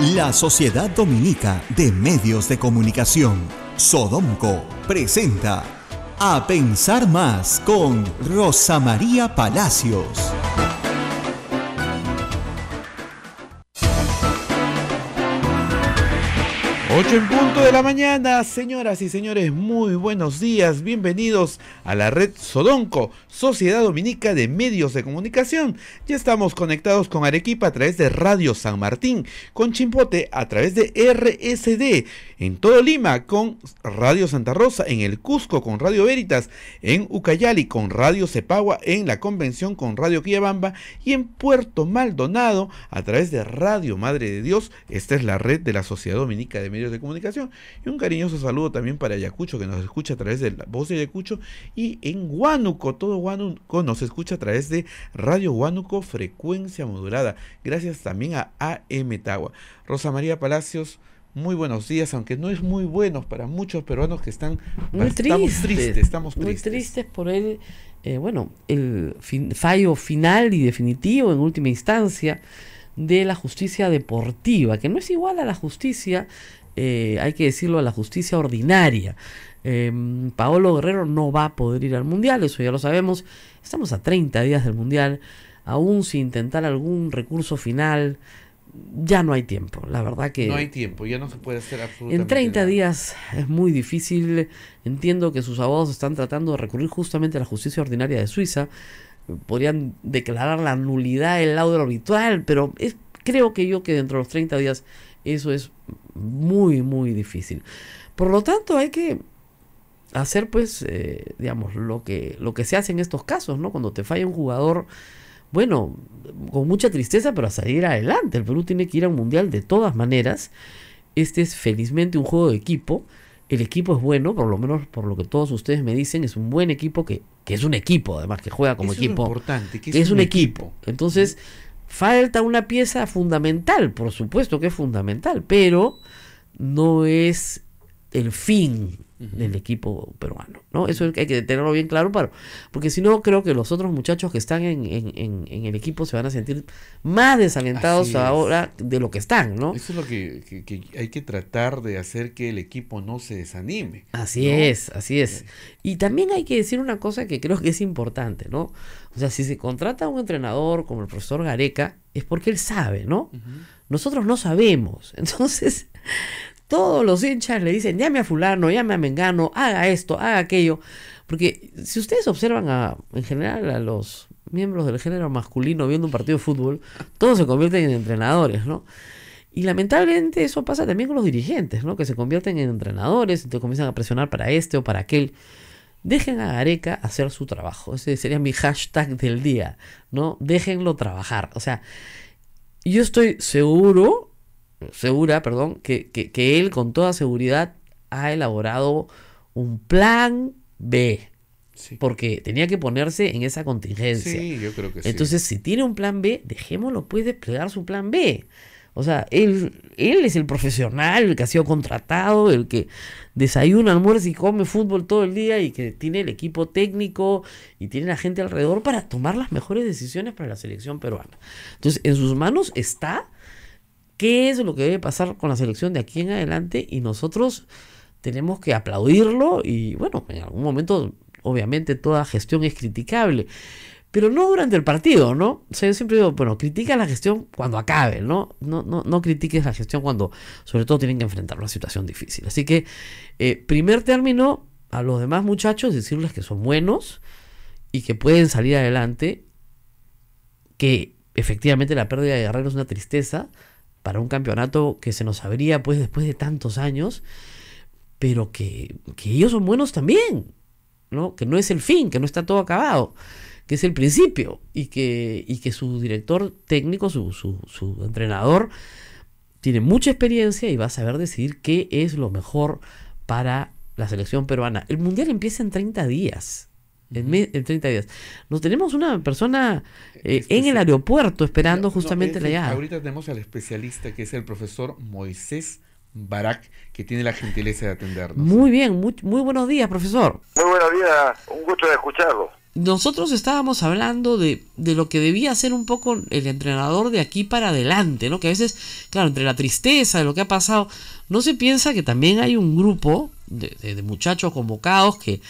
La Sociedad Dominica de Medios de Comunicación, Sodomco, presenta A Pensar Más con Rosa María Palacios. 8 en punto de la mañana, señoras y señores, muy buenos días, bienvenidos a la red Sodomco, Sociedad Dominica de Medios de Comunicación. Ya estamos conectados con Arequipa a través de Radio San Martín, con Chimbote a través de RSD, en todo Lima con Radio Santa Rosa, en el Cusco con Radio Veritas, en Ucayali con Radio Cepagua, en la Convención con Radio Quillabamba y en Puerto Maldonado a través de Radio Madre de Dios. Esta es la red de la Sociedad Dominica de Medios de Comunicación. Y un cariñoso saludo también para Ayacucho, que nos escucha a través de la voz de Ayacucho, y en Huánuco, todo Huánuco nos escucha a través de Radio Huánuco frecuencia modulada. Gracias también a AM Tagua. Rosa María Palacios, muy buenos días, aunque no es muy buenos para muchos peruanos que están muy tristes. Muy tristes por el fallo final y definitivo en última instancia de la justicia deportiva, que no es igual a la justicia, hay que decirlo, a la justicia ordinaria. Paolo Guerrero no va a poder ir al Mundial, eso ya lo sabemos. Estamos a 30 días del Mundial, aún sin intentar algún recurso final. Ya no hay tiempo, la verdad que... No hay tiempo, ya no se puede hacer absolutamente en 30 nada. días es muy difícil. Entiendo que sus abogados están tratando de recurrir justamente a la justicia ordinaria de Suiza. Podrían declarar la nulidad del laudo arbitral, pero creo que dentro de los 30 días eso es muy, muy difícil. Por lo tanto, hay que hacer, pues, digamos, lo que se hace en estos casos, ¿no? Cuando te falla un jugador, bueno, con mucha tristeza, pero a salir adelante. El Perú tiene que ir a un mundial de todas maneras. Este es felizmente un juego de equipo. El equipo es bueno, por lo menos por lo que todos ustedes me dicen, es un buen equipo que es un equipo, además, que juega como eso equipo. Es importante, que es un equipo. Entonces, falta una pieza fundamental, por supuesto que es fundamental, pero no es el fin del equipo peruano, ¿no? Eso hay que tenerlo bien claro, porque si no, creo que los otros muchachos que están en el equipo se van a sentir más desalentados ahora de lo que están, ¿no? Eso es lo que hay que tratar de hacer, que el equipo no se desanime. Así es. Y también hay que decir una cosa que creo que es importante, ¿no? O sea, si se contrata a un entrenador como el profesor Gareca, es porque él sabe, ¿no? Nosotros no sabemos. Entonces, todos los hinchas le dicen, llame a fulano, llame a mengano, haga esto, haga aquello. Porque si ustedes observan en general a los miembros del género masculino viendo un partido de fútbol, todos se convierten en entrenadores, ¿no? Y lamentablemente eso pasa también con los dirigentes, ¿no? Que se convierten en entrenadores, entonces comienzan a presionar para este o para aquel. Dejen a Gareca hacer su trabajo. Ese sería mi hashtag del día, ¿no? Déjenlo trabajar. O sea, yo estoy segura, que él con toda seguridad ha elaborado un plan B. Sí. Porque tenía que ponerse en esa contingencia. Sí, yo creo que sí. Entonces, si tiene un plan B, dejémoslo pues desplegar su plan B. O sea, él es el profesional, el que ha sido contratado, el que desayuna, almuerza y come fútbol todo el día, y que tiene el equipo técnico y tiene la gente alrededor para tomar las mejores decisiones para la selección peruana. Entonces, en sus manos está qué es lo que debe pasar con la selección de aquí en adelante, y nosotros tenemos que aplaudirlo. Y bueno, en algún momento obviamente toda gestión es criticable, pero no durante el partido, ¿no? O sea, yo siempre digo, bueno, critica la gestión cuando acabe, ¿no? No critiques la gestión cuando, sobre todo, tienen que enfrentar una situación difícil. Así que, primer término, a los demás muchachos, decirles que son buenos y que pueden salir adelante, que efectivamente la pérdida de Guerrero es una tristeza para un campeonato que se nos abría pues después de tantos años, pero que ellos son buenos también, ¿no? Que no es el fin, que no está todo acabado, que es el principio, y que su director técnico, su entrenador, tiene mucha experiencia y va a saber decidir qué es lo mejor para la selección peruana. El Mundial empieza en 30 días. En 30 días. Nos tenemos una persona en el aeropuerto esperando justamente la llegada. Ahorita tenemos al especialista, que es el profesor Moisés Barak, que tiene la gentileza de atendernos. Muy bien, muy buenos días, profesor. Muy buenos días, un gusto de escucharlo. nosotros estábamos hablando de lo que debía hacer un poco el entrenador de aquí para adelante, ¿no? Que a veces, claro, entre la tristeza de lo que ha pasado, no se piensa que también hay un grupo de muchachos convocados que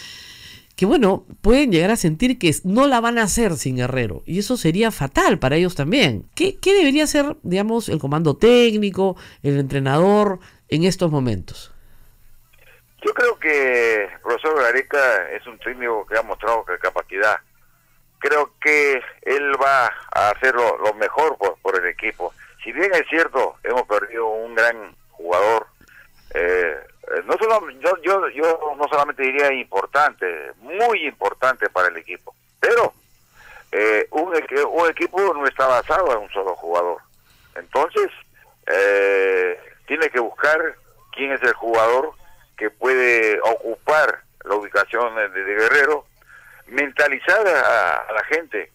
bueno, pueden llegar a sentir que no la van a hacer sin Guerrero, y eso sería fatal para ellos también. ¿Qué debería hacer, digamos, el comando técnico, el entrenador en estos momentos? Yo creo que el profesor Gareca es un técnico que ha mostrado capacidad. Creo que él va a hacer lo mejor por el equipo. Si bien es cierto, hemos perdido un gran jugador, no solo, yo no solamente diría importante, muy importante para el equipo, pero un equipo no está basado en un solo jugador. Entonces, tiene que buscar quién es el jugador que puede ocupar la ubicación de Guerrero, mentalizar a la gente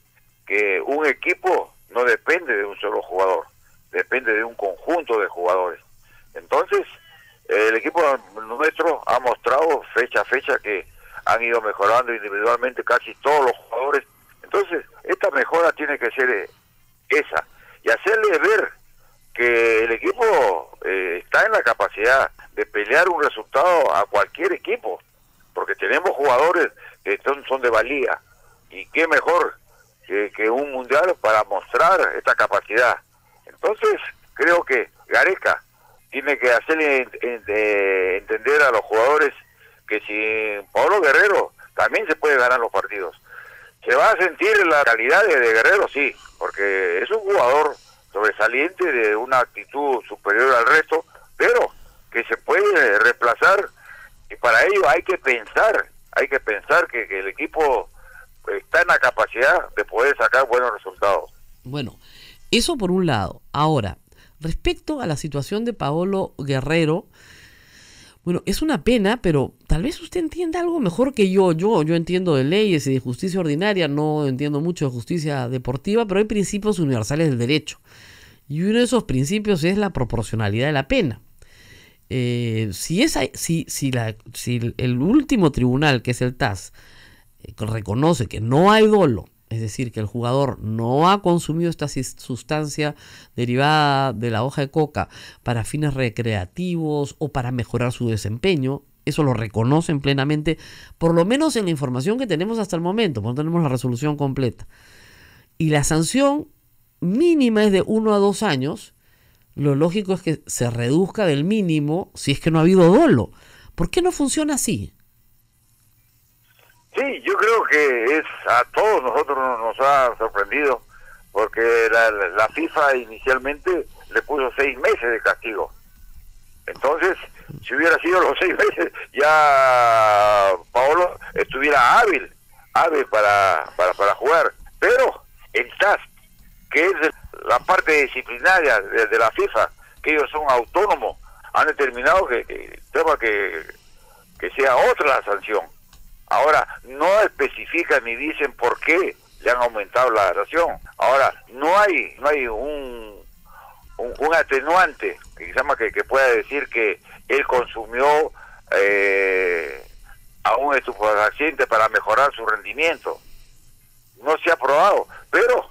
que un equipo no depende de un solo jugador, depende de un conjunto de jugadores. Entonces, el equipo nuestro ha mostrado fecha a fecha que han ido mejorando individualmente casi todos los jugadores. Entonces, esta mejora tiene que ser esa, y hacerle ver que el equipo está en la capacidad de pelear un resultado a cualquier equipo, porque tenemos jugadores que son de valía, y qué mejor que un mundial para mostrar esta capacidad. Entonces, creo que Gareca tiene que hacerle entender a los jugadores que sin Paolo Guerrero también se puede ganar los partidos. Se va a sentir la calidad de Guerrero, sí, porque es un jugador sobresaliente, de una actitud superior al resto, pero que se puede reemplazar, y para ello hay que pensar que el equipo está en la capacidad de poder sacar buenos resultados. Bueno, eso por un lado. Ahora, respecto a la situación de Paolo Guerrero, bueno, es una pena, pero tal vez usted entienda algo mejor que yo. Yo entiendo de leyes y de justicia ordinaria, no entiendo mucho de justicia deportiva, pero hay principios universales del derecho. Y uno de esos principios es la proporcionalidad de la pena. Si el último tribunal, que es el TAS, reconoce que no hay dolo, es decir, que el jugador no ha consumido esta sustancia derivada de la hoja de coca para fines recreativos o para mejorar su desempeño, eso lo reconocen plenamente, por lo menos en la información que tenemos hasta el momento, porque no tenemos la resolución completa. Y la sanción mínima es de 1 a 2 años, lo lógico es que se reduzca del mínimo si es que no ha habido dolo. ¿Por qué no funciona así? Sí, yo creo que a todos nosotros nos ha sorprendido, porque la FIFA inicialmente le puso 6 meses de castigo. Entonces, si hubiera sido los 6 meses, ya Paolo estuviera hábil para jugar. Pero el TAS, que es la parte disciplinaria de la FIFA, que ellos son autónomos, han determinado que sea otra la sanción. Ahora, no especifican ni dicen por qué le han aumentado la sanción. Ahora, no hay un atenuante que se llama que pueda decir que él consumió a un estupefaciente para mejorar su rendimiento. No se ha probado, pero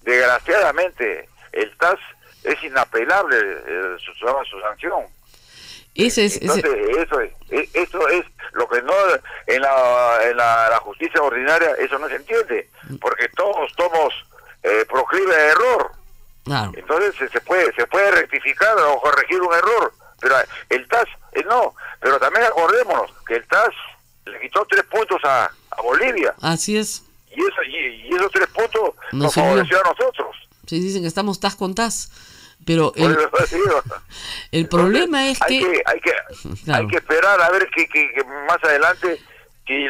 desgraciadamente el TAS es inapelable su sanción. Entonces, eso es lo que no en la justicia ordinaria, eso no se entiende, porque todos somos proclives de error. Claro. Entonces se puede rectificar o corregir un error, pero el TAS no. Pero también acordémonos que el TAS le quitó 3 puntos a Bolivia. Así es. Y esos 3 puntos nos favoreció a nosotros. Sí, dicen que estamos TAS con TAS. Pero el problema es que hay que esperar a ver que más adelante, si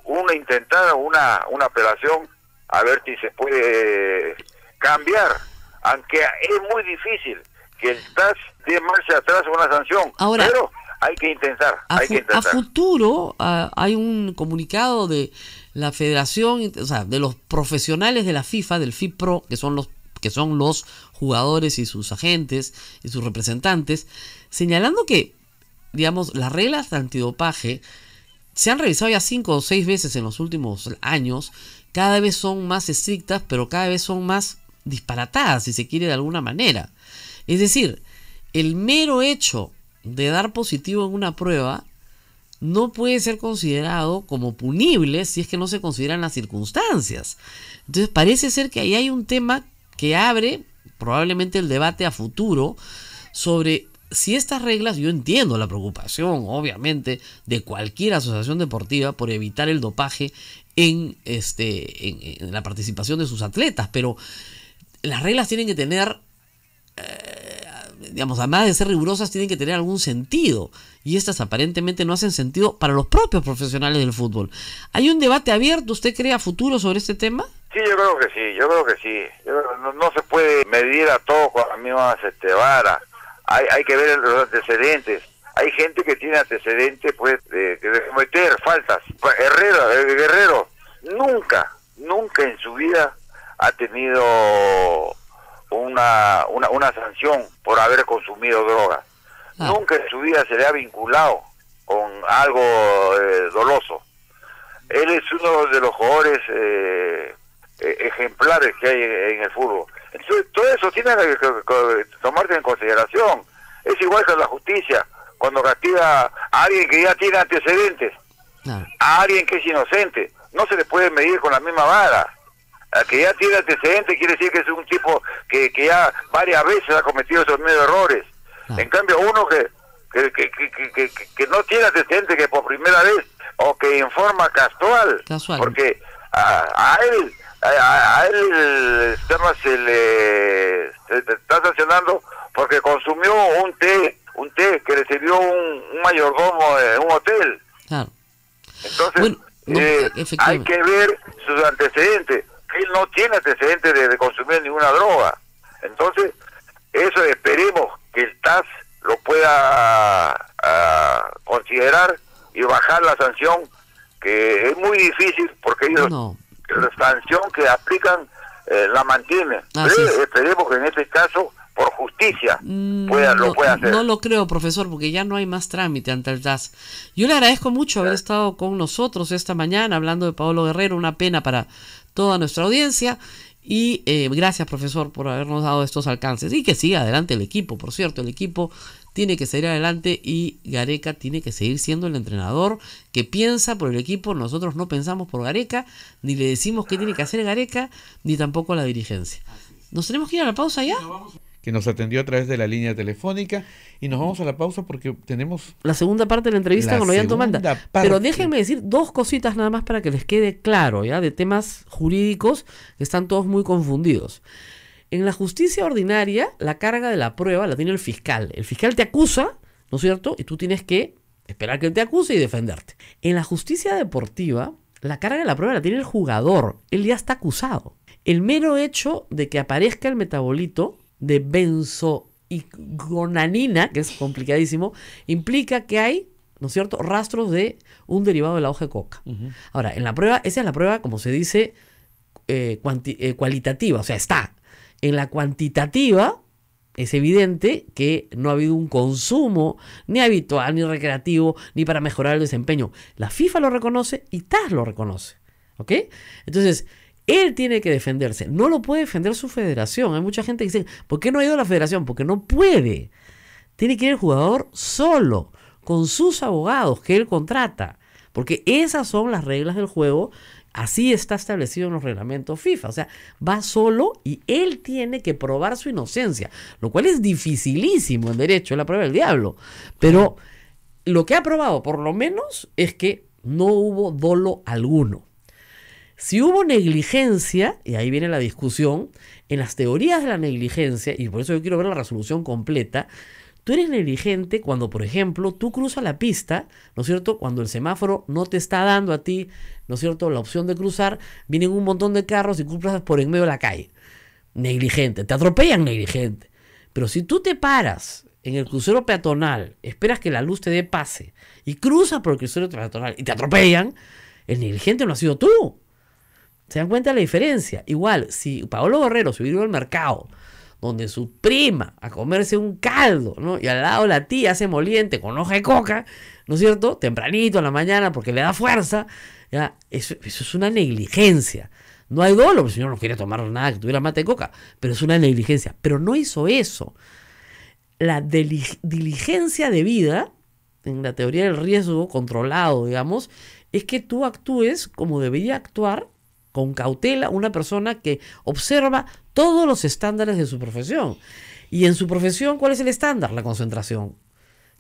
uno intentara una apelación, a ver si se puede cambiar, aunque es muy difícil que el TAS dé marcha atrás a una sanción. Ahora, pero hay que intentar. A futuro hay un comunicado de la federación, o sea, de los profesionales de la FIFA, del FIPRO, que son los jugadores y sus agentes y sus representantes, señalando que, digamos, las reglas de antidopaje se han revisado ya 5 o 6 veces en los últimos años. Cada vez son más estrictas, pero cada vez son más disparatadas, si se quiere, de alguna manera. Es decir, el mero hecho de dar positivo en una prueba no puede ser considerado como punible si es que no se consideran las circunstancias. Entonces parece ser que ahí hay un tema que abre probablemente el debate a futuro sobre si estas reglas. Yo entiendo la preocupación, obviamente, de cualquier asociación deportiva por evitar el dopaje en la participación de sus atletas, pero las reglas tienen que tener, digamos, además de ser rigurosas, tienen que tener algún sentido, y estas aparentemente no hacen sentido para los propios profesionales del fútbol. ¿Hay un debate abierto, usted cree, a futuro sobre este tema? Sí, yo creo que sí. No se puede medir a todos con las mismas vara. Hay que ver los antecedentes. Hay gente que tiene antecedentes pues de cometer faltas. Guerrero nunca en su vida ha tenido una sanción por haber consumido drogas. Nunca en su vida se le ha vinculado con algo doloso. Él es uno de los jugadores ejemplares que hay en el fútbol. Entonces, todo eso tiene que tomarse en consideración. Es igual que la justicia, cuando castiga a alguien que ya tiene antecedentes, a alguien que es inocente, no se le puede medir con la misma vara. Al que ya tiene antecedentes quiere decir que es un tipo que ya varias veces ha cometido esos mismos errores. En cambio, uno que no tiene antecedentes, que por primera vez, o que en forma casual. Porque a él se le está sancionando porque consumió un té que le sirvió un mayordomo en un hotel. Claro. Entonces, hay que ver sus antecedentes. Él no tiene antecedentes de consumir ninguna droga. Entonces, eso esperemos que el TAS lo pueda considerar y bajar la sanción, que es muy difícil porque ellos la sanción que aplican la mantienen. Esperemos que en este caso, por justicia, lo pueda hacer. No lo creo, profesor, porque ya no hay más trámite ante el TAS. Yo le agradezco mucho haber estado con nosotros esta mañana hablando de Paolo Guerrero, una pena para toda nuestra audiencia, y gracias, profesor, por habernos dado estos alcances, y que siga adelante el equipo. Por cierto, el equipo tiene que seguir adelante y Gareca tiene que seguir siendo el entrenador que piensa por el equipo. Nosotros no pensamos por Gareca, ni le decimos qué tiene que hacer Gareca, ni tampoco la dirigencia. ¿Nos tenemos que ir a la pausa ya? Que nos atendió a través de la línea telefónica, y nos vamos a la pausa porque tenemos la segunda parte de la entrevista con Ollanta Humala. Pero déjenme decir 2 cositas nada más para que les quede claro, ya, de temas jurídicos que están todos muy confundidos. En la justicia ordinaria, la carga de la prueba la tiene el fiscal. El fiscal te acusa, ¿no es cierto? Y tú tienes que esperar que él te acuse y defenderte. En la justicia deportiva, la carga de la prueba la tiene el jugador. Él ya está acusado. El mero hecho de que aparezca el metabolito de benzoigonanina, que es complicadísimo, implica que hay, ¿no es cierto?, rastros de un derivado de la hoja de coca. Ahora, en la prueba, esa es la prueba, como se dice, cualitativa, o sea, está. En la cuantitativa es evidente que no ha habido un consumo ni habitual, ni recreativo, ni para mejorar el desempeño. La FIFA lo reconoce y TAS lo reconoce, ¿ok? Entonces, él tiene que defenderse. No lo puede defender su federación. Hay mucha gente que dice, ¿por qué no ha ido a la federación? Porque no puede. Tiene que ir el jugador solo, con sus abogados que él contrata. Porque esas son las reglas del juego. Así está establecido en los reglamentos FIFA. O sea, va solo y él tiene que probar su inocencia. Lo cual es dificilísimo en derecho, es la prueba del diablo. Pero lo que ha probado, por lo menos, es que no hubo dolo alguno. Si hubo negligencia, y ahí viene la discusión, en las teorías de la negligencia, y por eso yo quiero ver la resolución completa, tú eres negligente cuando, por ejemplo, tú cruzas la pista, ¿no es cierto? Cuando el semáforo no te está dando a ti, ¿no es cierto?, la opción de cruzar, vienen un montón de carros y cruzas por en medio de la calle. Negligente, te atropellan, negligente. Pero si tú te paras en el crucero peatonal, esperas que la luz te dé pase y cruzas por el crucero peatonal y te atropellan, el negligente no ha sido tú. ¿Se dan cuenta de la diferencia? Igual, si Paolo Guerrero se hubiera ido al mercado, donde su prima a comerse un caldo, ¿no? Y al lado la tía hace moliente con hoja de coca, ¿no es cierto? Tempranito en la mañana porque le da fuerza, ¿ya? Eso es una negligencia. No hay dolo, porque el señor no quería tomar nada que tuviera mate de coca, pero es una negligencia. Pero no hizo eso. La diligencia de vida, en la teoría del riesgo controlado, digamos, es que tú actúes como debería actuar, con cautela, una persona que observa todos los estándares de su profesión. Y en su profesión, ¿cuál es el estándar? La concentración,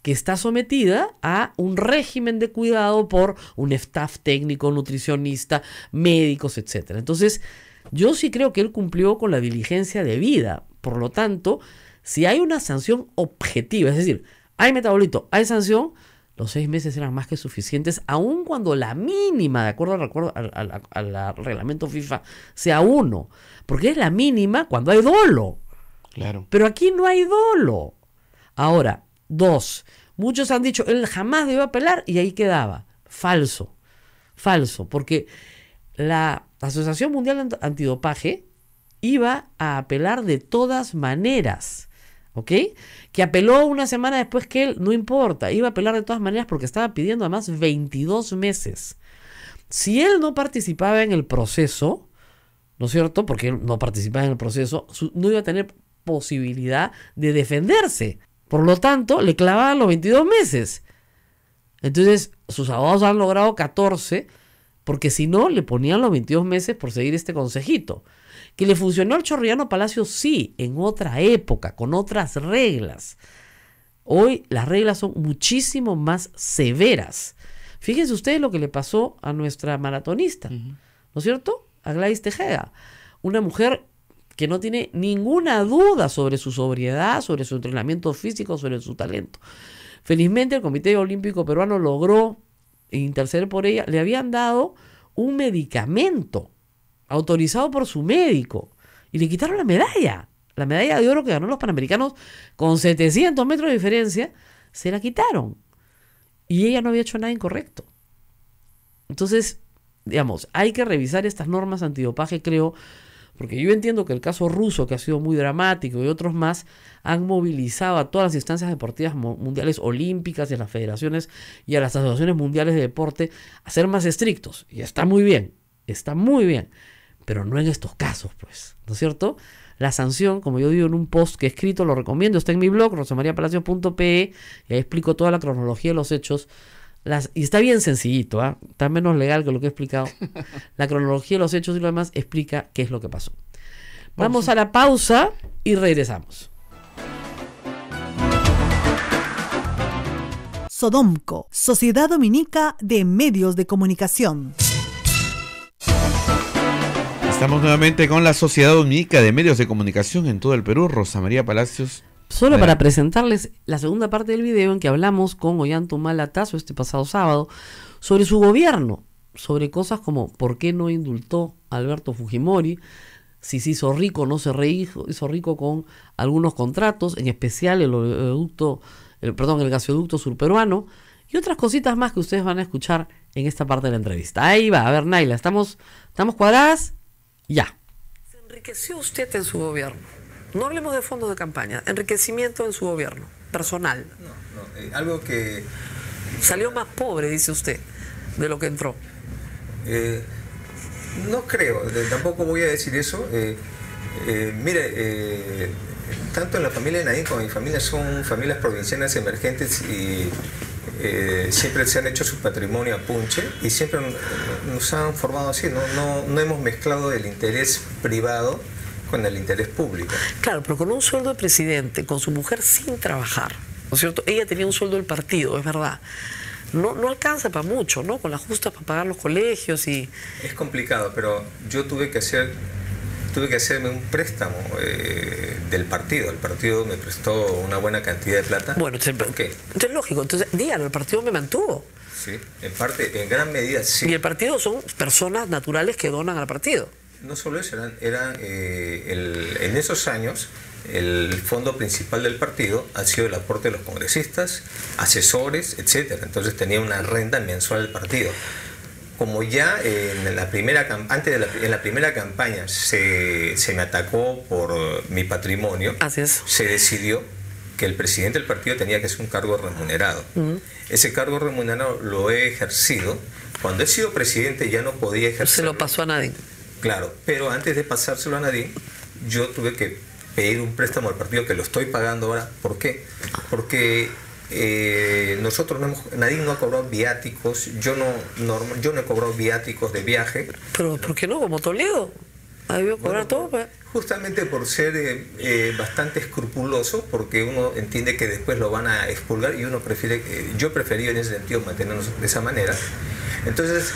que está sometida a un régimen de cuidado por un staff técnico, nutricionista, médicos, etc. Entonces, yo sí creo que él cumplió con la diligencia de vida. Por lo tanto, si hay una sanción objetiva, es decir, hay metabolito, hay sanción, los 6 meses eran más que suficientes, aun cuando la mínima, de acuerdo al reglamento FIFA, sea 1. Porque es la mínima cuando hay dolo. Claro. Pero aquí no hay dolo. Ahora, 2. Muchos han dicho, él jamás debió apelar y ahí quedaba. Falso. Falso. Porque la Asociación Mundial Antidopaje iba a apelar de todas maneras. ¿Ok? Que apeló una semana después que él, no importa, iba a apelar de todas maneras porque estaba pidiendo además 22 meses. Si él no participaba en el proceso, ¿no es cierto? Porque él no participaba en el proceso, no iba a tener posibilidad de defenderse. Por lo tanto, le clavaban los 22 meses. Entonces, sus abogados han logrado 14, porque si no, le ponían los 22 meses por seguir este consejito. Que le funcionó al Chorrillano Palacio, sí, en otra época, con otras reglas. Hoy las reglas son muchísimo más severas. Fíjense ustedes lo que le pasó a nuestra maratonista, ¿no es cierto? A Gladys Tejeda, una mujer que no tiene ninguna duda sobre su sobriedad, sobre su entrenamiento físico, sobre su talento. Felizmente el Comité Olímpico Peruano logró interceder por ella. Le habían dado un medicamento autorizado por su médico y le quitaron la medalla de oro que ganó los Panamericanos con 700 metros de diferencia. Se la quitaron y ella no había hecho nada incorrecto. Entonces, digamos, hay que revisar estas normas antidopaje, creo, porque yo entiendo que el caso ruso, que ha sido muy dramático, y otros más, han movilizado a todas las instancias deportivas mundiales, olímpicas, y a las federaciones y a las asociaciones mundiales de deporte a ser más estrictos. Y está muy bien, pero no en estos casos, pues, ¿no es cierto? La sanción, como yo digo en un post que he escrito, lo recomiendo, está en mi blog, rosamariapalacios.pe, y ahí explico toda la cronología de los hechos. Y está bien sencillito, está menos legal que lo que he explicado. La cronología de los hechos y lo demás explica qué es lo que pasó. Vamos a la pausa y regresamos. Sodomco, Sociedad Dominica de Medios de Comunicación. Estamos nuevamente con la Sociedad Dominica de Medios de Comunicación en todo el Perú. Rosa María Palacios. Solo para presentarles la segunda parte del video en que hablamos con Ollanta Tazo este pasado sábado sobre su gobierno, sobre cosas como por qué no indultó a Alberto Fujimori, si se hizo rico o no se hizo rico con algunos contratos, en especial el gasoducto surperuano, y otras cositas más que ustedes van a escuchar en esta parte de la entrevista. Ahí va, a ver, Naila, ¿estamos cuadradas? Ya. ¿Se enriqueció usted en su gobierno? No hablemos de fondos de campaña, enriquecimiento en su gobierno, personal. No, algo que... Salió más pobre, dice usted, de lo que entró. No creo, tampoco voy a decir eso. Mire, tanto en la familia de Nadine como en mi familia son familias provincianas emergentes y siempre se han hecho su patrimonio a punche y siempre nos han formado así, no hemos mezclado el interés privado con el interés público. Claro, pero con un sueldo de presidente, con su mujer sin trabajar, ¿no es cierto? Ella tenía un sueldo del partido, es verdad. No alcanza para mucho, ¿no? Con las justas para pagar los colegios y... Es complicado, pero yo tuve que hacerme un préstamo del partido. El partido me prestó una buena cantidad de plata. Bueno, ¿por qué? Entonces, lógico. Entonces, dígalo, el partido me mantuvo. Sí, en parte, en gran medida, sí. Y el partido son personas naturales que donan al partido. No solo eso, en esos años el fondo principal del partido ha sido el aporte de los congresistas, asesores, etcétera. Entonces tenía una renta mensual del partido. como ya en la primera campaña se me atacó por mi patrimonio, Así es. se decidió que el presidente del partido tenía que ser un cargo remunerado. Ese cargo remunerado lo he ejercido. Cuando he sido presidente ya no podía ejercer. Se lo pasó a nadie. Claro, pero antes de pasárselo a Nadine, yo tuve que pedir un préstamo al partido que lo estoy pagando ahora. ¿Por qué? Porque Nadine no ha cobrado viáticos, yo no he cobrado viáticos de viaje. Pero ¿por qué no? Como Toledo. Ha debido cobrar todo. Pues. Justamente por ser bastante escrupuloso, porque uno entiende que después lo van a expulgar y uno prefiere, yo preferí en ese sentido mantenernos de esa manera. Entonces,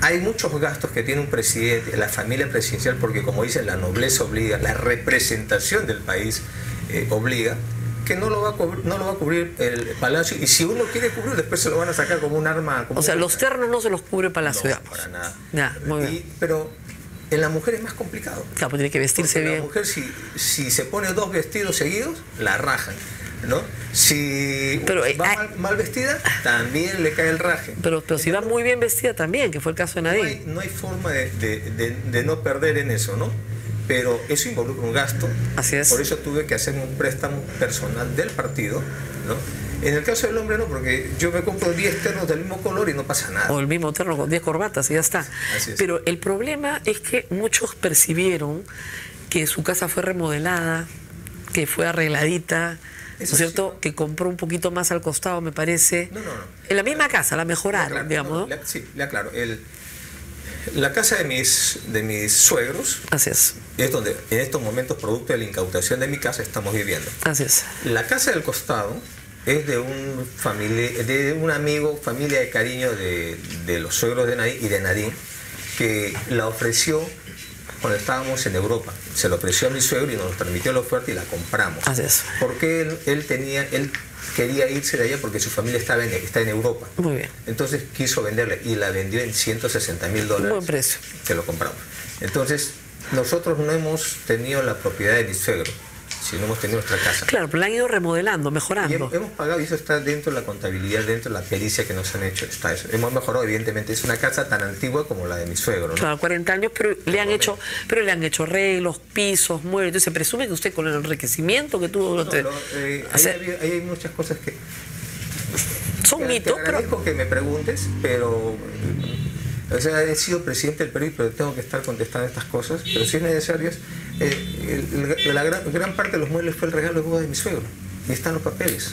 hay muchos gastos que tiene un presidente, la familia presidencial, porque como dicen, la nobleza obliga, la representación del país obliga, que no lo va a cubrir el Palacio, y si uno quiere cubrir, después se lo van a sacar como un arma. O sea, los ternos no se los cubre Palacio, no, digamos. para nada. Ya, muy bien. Pero en la mujer es más complicado. Claro, pues tiene que vestirse Porque bien. la mujer, si se pone 2 vestidos seguidos, la rajan, ¿no? Si Pero, va mal vestida, también le cae el raje. Pero si va muy bien vestida también, que fue el caso de Nadine. No hay forma de no perder en eso, ¿no? Pero eso involucra un gasto. Así es. Por eso tuve que hacer un préstamo personal del partido, ¿no? En el caso del hombre no, porque yo me compro 10 ternos del mismo color y no pasa nada. O el mismo terno con 10 corbatas y ya está. Así es. Pero el problema es que muchos percibieron que su casa fue remodelada, que fue arregladita, ¿no es cierto? Sí. Que compró un poquito más al costado, me parece. No. En la misma casa, la mejoraron, digamos, ¿no? Sí, le aclaro. La casa de mis suegros Así es. es donde en estos momentos, producto de la incautación de mi casa, estamos viviendo. Así es. La casa del costado es de un amigo, familia de cariño de los suegros de Nadine y de Nadine, que la ofreció cuando estábamos en Europa. Se lo ofreció a mi suegro y nos permitió la oferta y la compramos. Así es. Porque él quería irse de allá porque su familia está en Europa. Muy bien. Entonces quiso venderle y la vendió en $160,000. Un buen precio. Que lo compramos. Entonces, nosotros no hemos tenido la propiedad de mi suegro, sino hemos tenido nuestra casa. Claro, pero la han ido remodelando, Y mejorando. hemos pagado, y eso está dentro de la contabilidad, dentro de la pericia que nos han hecho. Está eso. Hemos mejorado, evidentemente, es una casa tan antigua como la de mi suegro, ¿no? Claro, 40 años, pero le han hecho arreglos, pisos, muebles. Entonces se presume que usted con el enriquecimiento que tuvo durante... Ahí hay muchas cosas que... Son mitos, te pero... agradezco que me preguntes, pero... O sea, he sido presidente del Perú, pero tengo que estar contestando estas cosas. Pero si es necesario, la gran parte de los muebles fue el regalo de boda de mi suegro. Y están los papeles,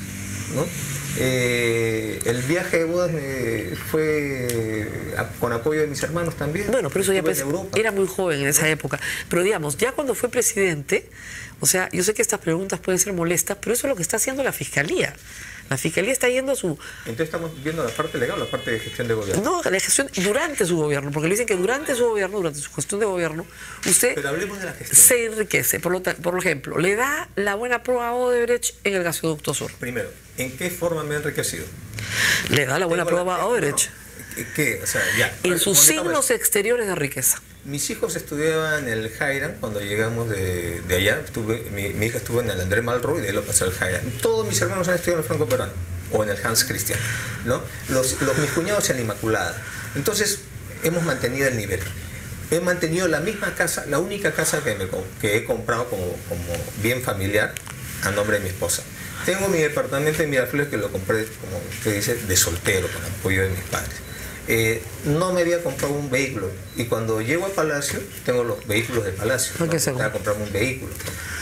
¿no? El viaje de bodas fue con apoyo de mis hermanos también. Bueno, pero eso ya Estuve en Europa. era muy joven en esa época. Pero digamos, ya cuando fue presidente, o sea, yo sé que estas preguntas pueden ser molestas, pero eso es lo que está haciendo la Fiscalía. La Fiscalía está yendo a su... Entonces estamos viendo la parte legal o la parte de gestión de gobierno. No, la gestión durante su gobierno, porque le dicen que durante su gobierno, durante su gestión de gobierno, usted Pero hablemos de la gestión. se enriquece. Por ejemplo, le da la buena prueba a Odebrecht en el gasoducto sur. Primero, ¿en qué forma me he enriquecido? Le da la buena prueba a Odebrecht. ¿Qué? O sea, ya. En sus Contestame. signos exteriores de riqueza. Mis hijos estudiaban en el Jairan cuando llegamos de allá. Mi hija estuvo en el André Malraux y de ahí lo pasó al Jairan. Todos mis hermanos han estudiado en el Franco Peruano o en el Hans Christian, ¿no? Mis cuñados en la Inmaculada. Entonces, hemos mantenido el nivel. He mantenido la misma casa, la única casa que he comprado como bien familiar a nombre de mi esposa. Tengo mi departamento en Miraflores que lo compré, como se dice, de soltero, con apoyo de mis padres. No me había comprado un vehículo y cuando llego a Palacio tengo los vehículos de Palacio. ¿Por qué se Estaba comprando un vehículo,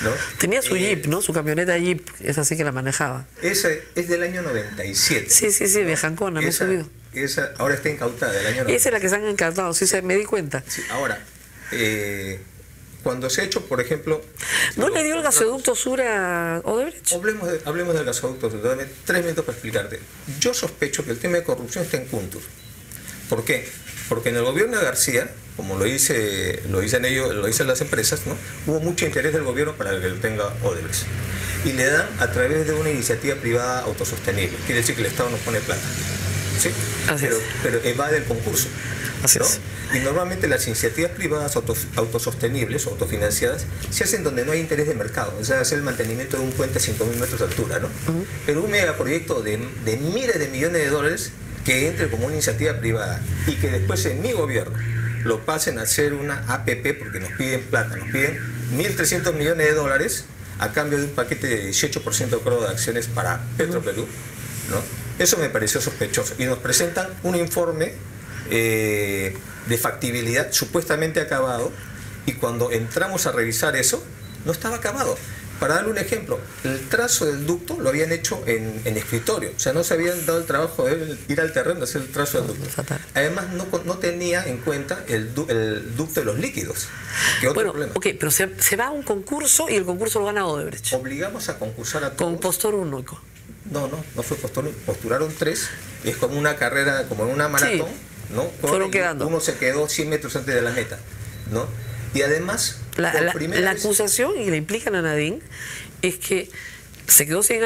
¿no? Tenía su Jeep, ¿no? Su camioneta Jeep, es así que la manejaba. Esa es del año 97. Sí, viajancona, me he subido. Esa ahora está incautada del año 97. Esa es la que se han encantado, sí, me di cuenta. Sí, ahora, cuando se ha hecho, por ejemplo... ¿No le dio el gasoducto sur a Odebrecht? Hablemos del gasoducto sur. Dame 3 minutos para explicarte. Yo sospecho que el tema de corrupción está en Cuntur. ¿Por qué? Porque en el gobierno de García, como lo dicen las empresas, ¿no? Hubo mucho interés del gobierno para que lo tenga Odebrecht. Y le dan a través de una iniciativa privada autosostenible. Quiere decir que el Estado no pone plata. ¿Sí? Pero evade el concurso. Así ¿no? es. Y normalmente las iniciativas privadas autosostenibles, autofinanciadas, se hacen donde no hay interés de mercado. O sea, hacer el mantenimiento de un puente a 5.000 metros de altura, ¿no? Pero un megaproyecto de miles de millones de dólares, que entre como una iniciativa privada y que después en mi gobierno lo pasen a hacer una APP, porque nos piden plata, nos piden 1.300 millones de dólares a cambio de un paquete de 18% creo de acciones para Petroperú, ¿no? Eso me pareció sospechoso. Y nos presentan un informe de factibilidad supuestamente acabado, y cuando entramos a revisar eso, no estaba acabado. Para darle un ejemplo, el trazo del ducto lo habían hecho en escritorio, o sea, no se habían dado el trabajo de ir al terreno a hacer el trazo del ducto. Además, no tenía en cuenta el ducto de los líquidos. Bueno, ok, pero se va a un concurso y el concurso lo gana Odebrecht. Obligamos a concursar a todos. Con postor único. No fue postor único, postularon 3, es como una carrera, como en una maratón, sí, ¿no? Fueron quedando. Uno se quedó 100 metros antes de la meta, ¿no? Y además, la acusación, y le implican a Nadine, es que se quedó 100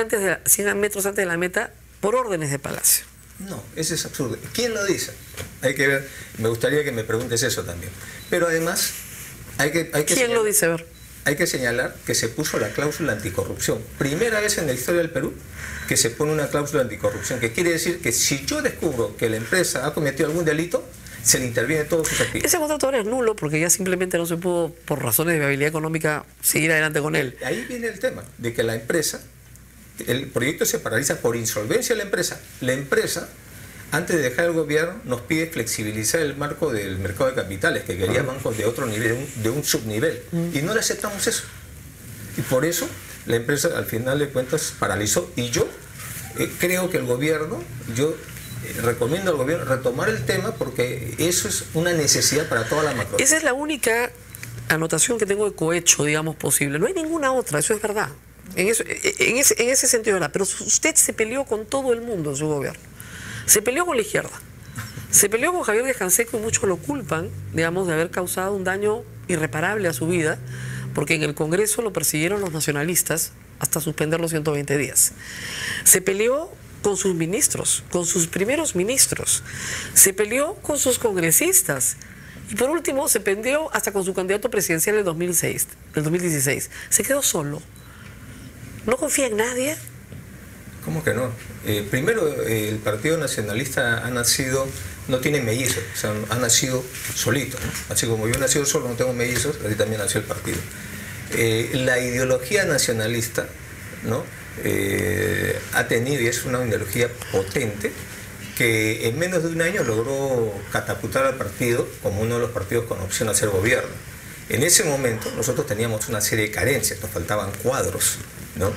metros antes de la meta por órdenes de Palacio. No, eso es absurdo. ¿Quién lo dice? Hay que ver, me gustaría que me preguntes eso también. Pero además, hay que ¿quién lo dice? A ver. Hay que señalar que se puso la cláusula anticorrupción. Primera vez en la historia del Perú que se pone una cláusula anticorrupción, que quiere decir que si yo descubro que la empresa ha cometido algún delito, se le interviene todos sus activos. Ese contrato ahora es nulo porque ya simplemente no se pudo, por razones de viabilidad económica, seguir adelante con él. Ahí viene el tema, de que la empresa, el proyecto se paraliza por insolvencia de la empresa. La empresa, antes de dejar el gobierno, nos pide flexibilizar el marco del mercado de capitales, que quería bancos de otro nivel, de un subnivel. Y no le aceptamos eso. Y por eso la empresa, al final de cuentas, paralizó. Y yo creo que el gobierno, recomiendo al gobierno retomar el tema, porque eso es una necesidad para toda la macro. Esa es la única anotación que tengo de cohecho, digamos, posible. No hay ninguna otra, eso es verdad. En ese sentido, ¿verdad? Pero usted se peleó con todo el mundo en su gobierno. Se peleó con la izquierda. Se peleó con Javier Díaz Canseco, y muchos lo culpan, digamos, de haber causado un daño irreparable a su vida, porque en el Congreso lo persiguieron los nacionalistas hasta suspender los 120 días. Se peleó con sus ministros, con sus primeros ministros. Se peleó con sus congresistas. Y por último, se peleó hasta con su candidato presidencial del 2016. Se quedó solo. ¿No confía en nadie? ¿Cómo que no? Primero, el Partido Nacionalista ha nacido, no tiene mellizos, o sea, ha nacido solito, ¿no? Así como yo he nacido solo, no tengo mellizos, así también nació el partido. La ideología nacionalista, ¿no? Ha tenido, y es una ideología potente, que en menos de un año logró catapultar al partido como uno de los partidos con opción a ser gobierno. En ese momento nosotros teníamos una serie de carencias, nos faltaban cuadros, ¿no?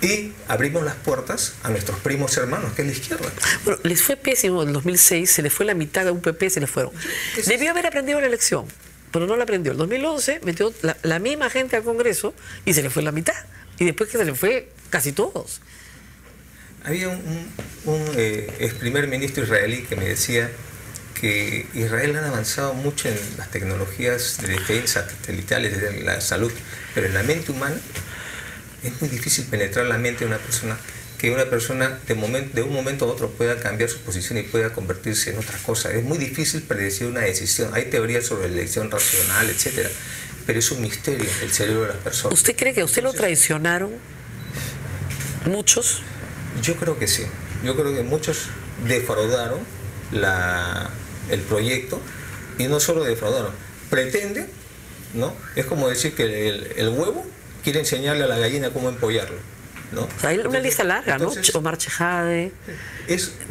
Y abrimos las puertas a nuestros primos hermanos, que es la izquierda. Bueno, les fue pésimo en el 2006, se les fue la mitad de UPP, se les fueron. Debió haber aprendido la elección, pero no la aprendió. En 2011 metió la misma gente al Congreso y se le fue la mitad. Y después que se le fue casi todos. Había un ex primer ministro israelí que me decía que Israel ha avanzado mucho en las tecnologías de defensa satelitales, de la salud, pero en la mente humana es muy difícil penetrar la mente de una persona, que una persona de un momento a otro pueda cambiar su posición y pueda convertirse en otra cosa. Es muy difícil predecir una decisión. Hay teorías sobre la elección racional, etcétera, pero es un misterio el cerebro de las personas. ¿Usted cree que a usted lo traicionaron muchos? Yo creo que sí. Yo creo que muchos defraudaron el proyecto, y no solo defraudaron, pretenden, ¿no? Es como decir que el huevo quiere enseñarle a la gallina cómo empollarlo, ¿no? Hay una lista larga, entonces, ¿no? Omar Chejade,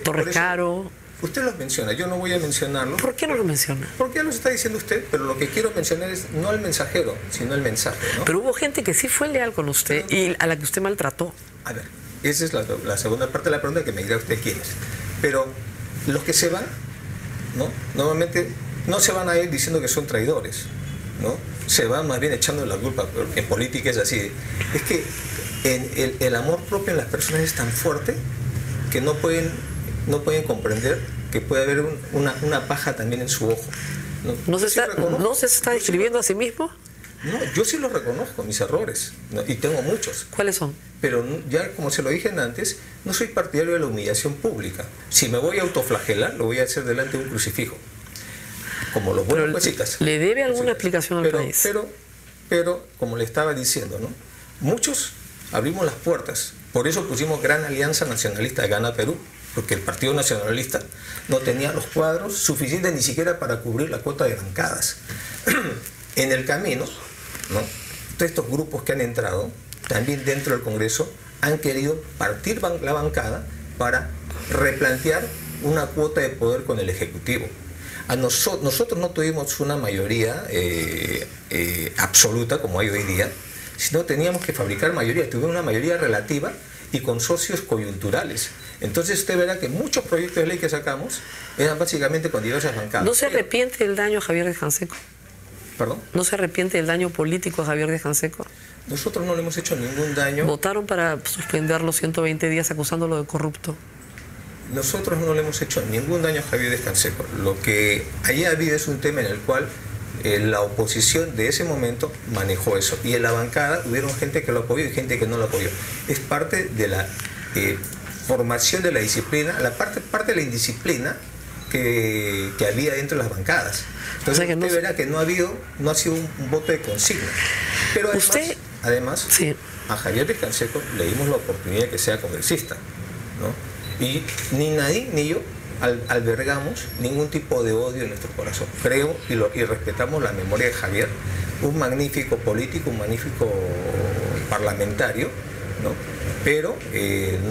Torres Caro. Usted los menciona, yo no voy a mencionarlo. ¿Por qué no lo menciona? Porque ya lo está diciendo usted, pero lo que quiero mencionar es no al mensajero, sino al mensaje, ¿no? Pero hubo gente que sí fue leal con usted y a la que usted maltrató. A ver, esa es la segunda parte de la pregunta, que me dirá usted quiénes. Pero los que se van, ¿no? Normalmente no se van a ir diciendo que son traidores, ¿no? Se van más bien echando la culpa. En política es así. Es que el amor propio en las personas es tan fuerte que no pueden comprender que puede haber una paja también en su ojo. ¿No se está describiendo a sí mismo? No, yo sí los reconozco, mis errores, ¿no? Y tengo muchos. ¿Cuáles son? Pero ya, como se lo dije antes, no soy partidario de la humillación pública. Si me voy a autoflagelar, lo voy a hacer delante de un crucifijo, como los buenos juezitas. ¿Le debe alguna explicación al país? Pero, como le estaba diciendo, ¿no? Muchos abrimos las puertas. Por eso pusimos Gran Alianza Nacionalista de Gana Perú, porque el Partido Nacionalista no tenía los cuadros suficientes ni siquiera para cubrir la cuota de bancadas. En el camino, ¿no?, todos estos grupos que han entrado, también dentro del Congreso, han querido partir la bancada para replantear una cuota de poder con el Ejecutivo. Nosotros no tuvimos una mayoría absoluta como hay hoy día, sino teníamos que fabricar mayoría. Tuvimos una mayoría relativa y con socios coyunturales. Entonces usted verá que muchos proyectos de ley que sacamos eran básicamente con diversas bancadas. ¿No se arrepiente del daño a Javier Díaz Canseco? ¿Perdón? ¿No se arrepiente del daño político a Javier Díaz Canseco? Nosotros no le hemos hecho ningún daño. Votaron para suspender los 120 días acusándolo de corrupto. Nosotros no le hemos hecho ningún daño a Javier Díaz Canseco. Lo que allá ha habido es un tema en el cual la oposición de ese momento manejó eso. Y en la bancada hubieron gente que lo apoyó y gente que no lo apoyó. Es parte de la formación de la disciplina, parte de la indisciplina que había dentro de las bancadas. Entonces, o sea, usted verá que no ha sido un voto de consigna. Pero además sí, a Javier Díaz Canseco le dimos la oportunidad de que sea congresista, ¿no? Y ni nadie ni yo albergamos ningún tipo de odio en nuestro corazón. Creo y respetamos la memoria de Javier, un magnífico político, un magnífico parlamentario, ¿no? Pero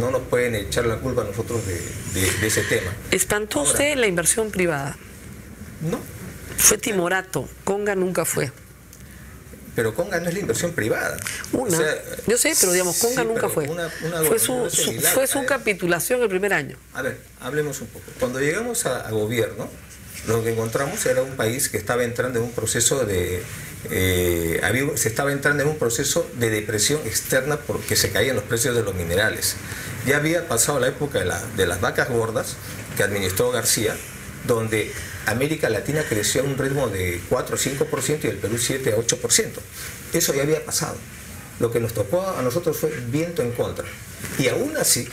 no nos pueden echar la culpa a nosotros de ese tema. ¿Espantó usted la inversión privada? No. Fue timorato, Conga nunca fue. Pero Conga no es la inversión privada. O sea, yo sé, pero digamos, Conga nunca fue. Fue su capitulación el primer año. A ver, hablemos un poco. Cuando llegamos a gobierno, lo que encontramos era un país que estaba entrando en un proceso de... se estaba entrando en un proceso de depresión externa porque se caían los precios de los minerales. Ya había pasado la época de las vacas gordas que administró García, donde América Latina creció a un ritmo de 4 o 5% y el Perú 7 a 8%. Eso ya había pasado. Lo que nos tocó a nosotros fue viento en contra. Y aún así,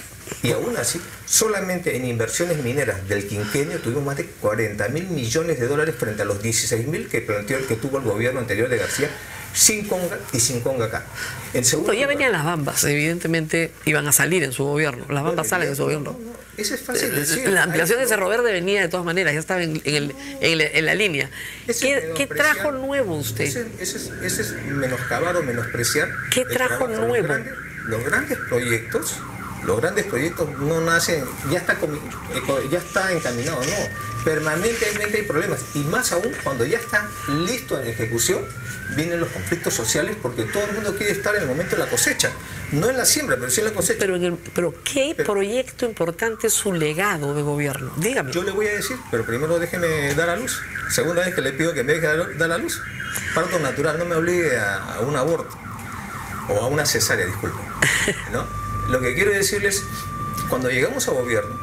solamente en inversiones mineras del quinquenio tuvimos más de 40.000 millones de dólares frente a los 16.000 que tuvo el gobierno anterior de García, sin Conga y sin Conga acá. Pero ya venían las bambas, evidentemente iban a salir en su gobierno. Las bambas salen en su gobierno. Eso es fácil decir. La ampliación de Cerro Verde venía de todas maneras, ya estaba en la línea. ¿Qué trajo nuevo usted? Ese es menoscabar o menospreciar. ¿Qué trajo nuevo? Los grandes proyectos no nacen, ya está encaminado, no. Permanentemente hay problemas. Y más aún, cuando ya está listo en ejecución, vienen los conflictos sociales porque todo el mundo quiere estar en el momento de la cosecha. No en la siembra, pero sí en la cosecha. Pero ¿qué proyecto importante es su legado de gobierno? Dígame. Yo le voy a decir, pero primero déjeme dar a luz. Segunda vez que le pido que me deje dar a luz. Parto natural, no me obligue a un aborto. O a una cesárea, disculpe, ¿no? Lo que quiero decirles, cuando llegamos a gobierno,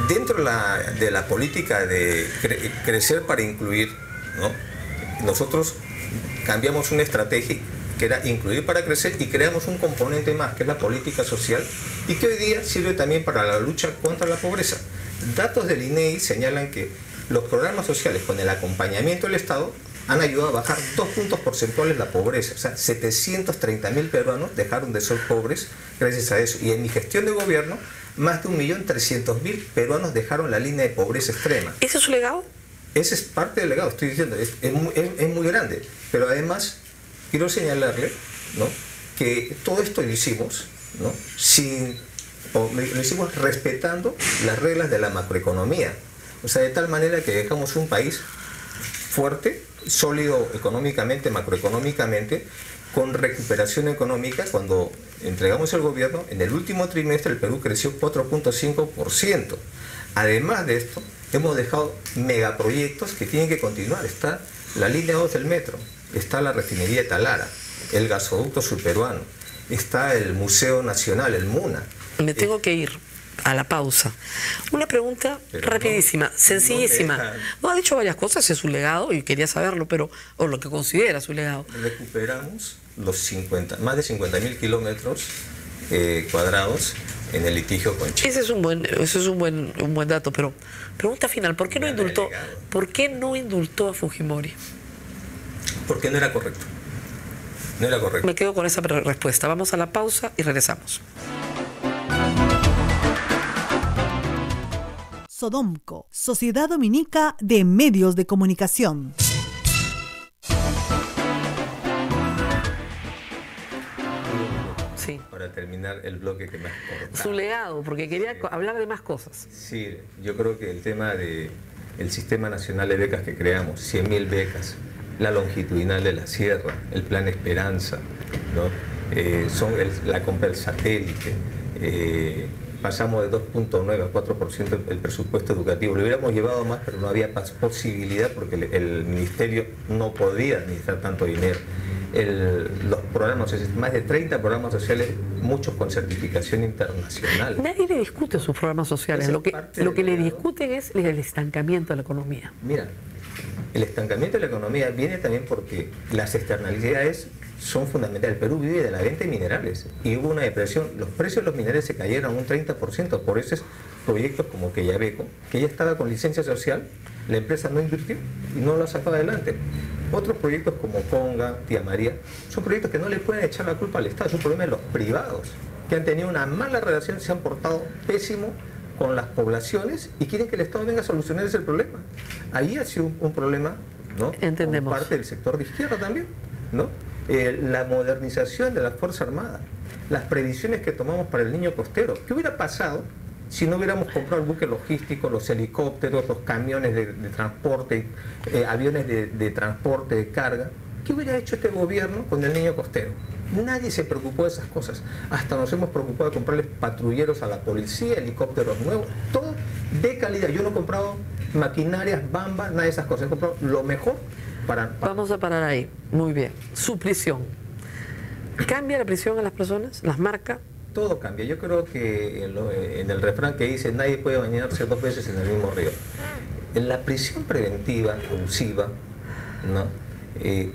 dentro de la política de crecer para incluir, ¿no?, nosotros cambiamos una estrategia que era incluir para crecer y creamos un componente más, que es la política social, y que hoy día sirve también para la lucha contra la pobreza. Datos del INEI señalan que los programas sociales con el acompañamiento del Estado han ayudado a bajar 2 puntos porcentuales la pobreza. O sea, 730.000 peruanos dejaron de ser pobres gracias a eso. Y en mi gestión de gobierno, más de 1.300.000 peruanos dejaron la línea de pobreza extrema. ¿Ese es su legado? Ese es parte del legado, estoy diciendo, es muy grande. Pero además, quiero señalarle, ¿no?, que todo esto lo hicimos, ¿no?, lo hicimos respetando las reglas de la macroeconomía. O sea, de tal manera que dejamos un país fuerte, sólido económicamente, macroeconómicamente, con recuperación económica. Cuando entregamos el gobierno, en el último trimestre el Perú creció 4.5%. Además de esto, hemos dejado megaproyectos que tienen que continuar. Está la línea 2 del metro, está la refinería de Talara, el gasoducto surperuano, está el Museo Nacional, el MUNA. Me tengo que ir a la pausa. Una pregunta rapidísima, sencillísima. No, ha dicho varias cosas, es su legado y quería saberlo, pero o lo que considera su legado. Recuperamos los más de 50.000 kilómetros cuadrados en el litigio con Chile. Ese es un buen dato, pero pregunta final, ¿por qué no indultó a Fujimori? Porque no era correcto. No era correcto. Me quedo con esa respuesta. Vamos a la pausa y regresamos. Sodomco, Sociedad Dominica de Medios de Comunicación. Sí. Para terminar el bloque que me has cortado. Su legado, porque quería hablar de más cosas. Sí, yo creo que el tema del Sistema Nacional de Becas que creamos, 100.000 becas, la longitudinal de la sierra, el Plan Esperanza, ¿no? La compra del satélite, pasamos de 2.9 a 4% el presupuesto educativo. Lo hubiéramos llevado más, pero no había posibilidad porque el ministerio no podía administrar tanto dinero. Los programas, más de 30 programas sociales, muchos con certificación internacional. Nadie le discute sus programas sociales. Lo que le discuten es el estancamiento de la economía. Mira, el estancamiento de la economía viene también porque las externalidades son fundamentales. El Perú vive de la venta de minerales y hubo una depresión. Los precios de los minerales se cayeron un 30%. Por esos proyectos como Quellaveco, que ya estaba con licencia social, la empresa no invirtió y no lo sacó adelante. Otros proyectos como Conga, Tía María, son proyectos que no le pueden echar la culpa al Estado, es un problema de los privados, que han tenido una mala relación, se han portado pésimo con las poblaciones y quieren que el Estado venga a solucionar ese problema. Ahí ha sido un problema, ¿no? Entendemos. Por parte del sector de izquierda también, ¿no? La modernización de la Fuerza Armada, las previsiones que tomamos para el niño costero. ¿Qué hubiera pasado si no hubiéramos comprado el buque logístico, los helicópteros, los camiones de transporte, aviones de transporte de carga? ¿Qué hubiera hecho este gobierno con el niño costero? Nadie se preocupó de esas cosas. Hasta nos hemos preocupado de comprarles patrulleros a la policía, helicópteros nuevos, todo de calidad. Yo no he comprado maquinarias, bambas, nada de esas cosas. He comprado lo mejor para... Vamos a parar ahí. Muy bien. Su prisión. ¿Cambia la prisión a las personas? ¿Las marca? Todo cambia. Yo creo que en el refrán que dice nadie puede bañarse 2 veces en el mismo río. En la prisión preventiva, abusiva, ¿no?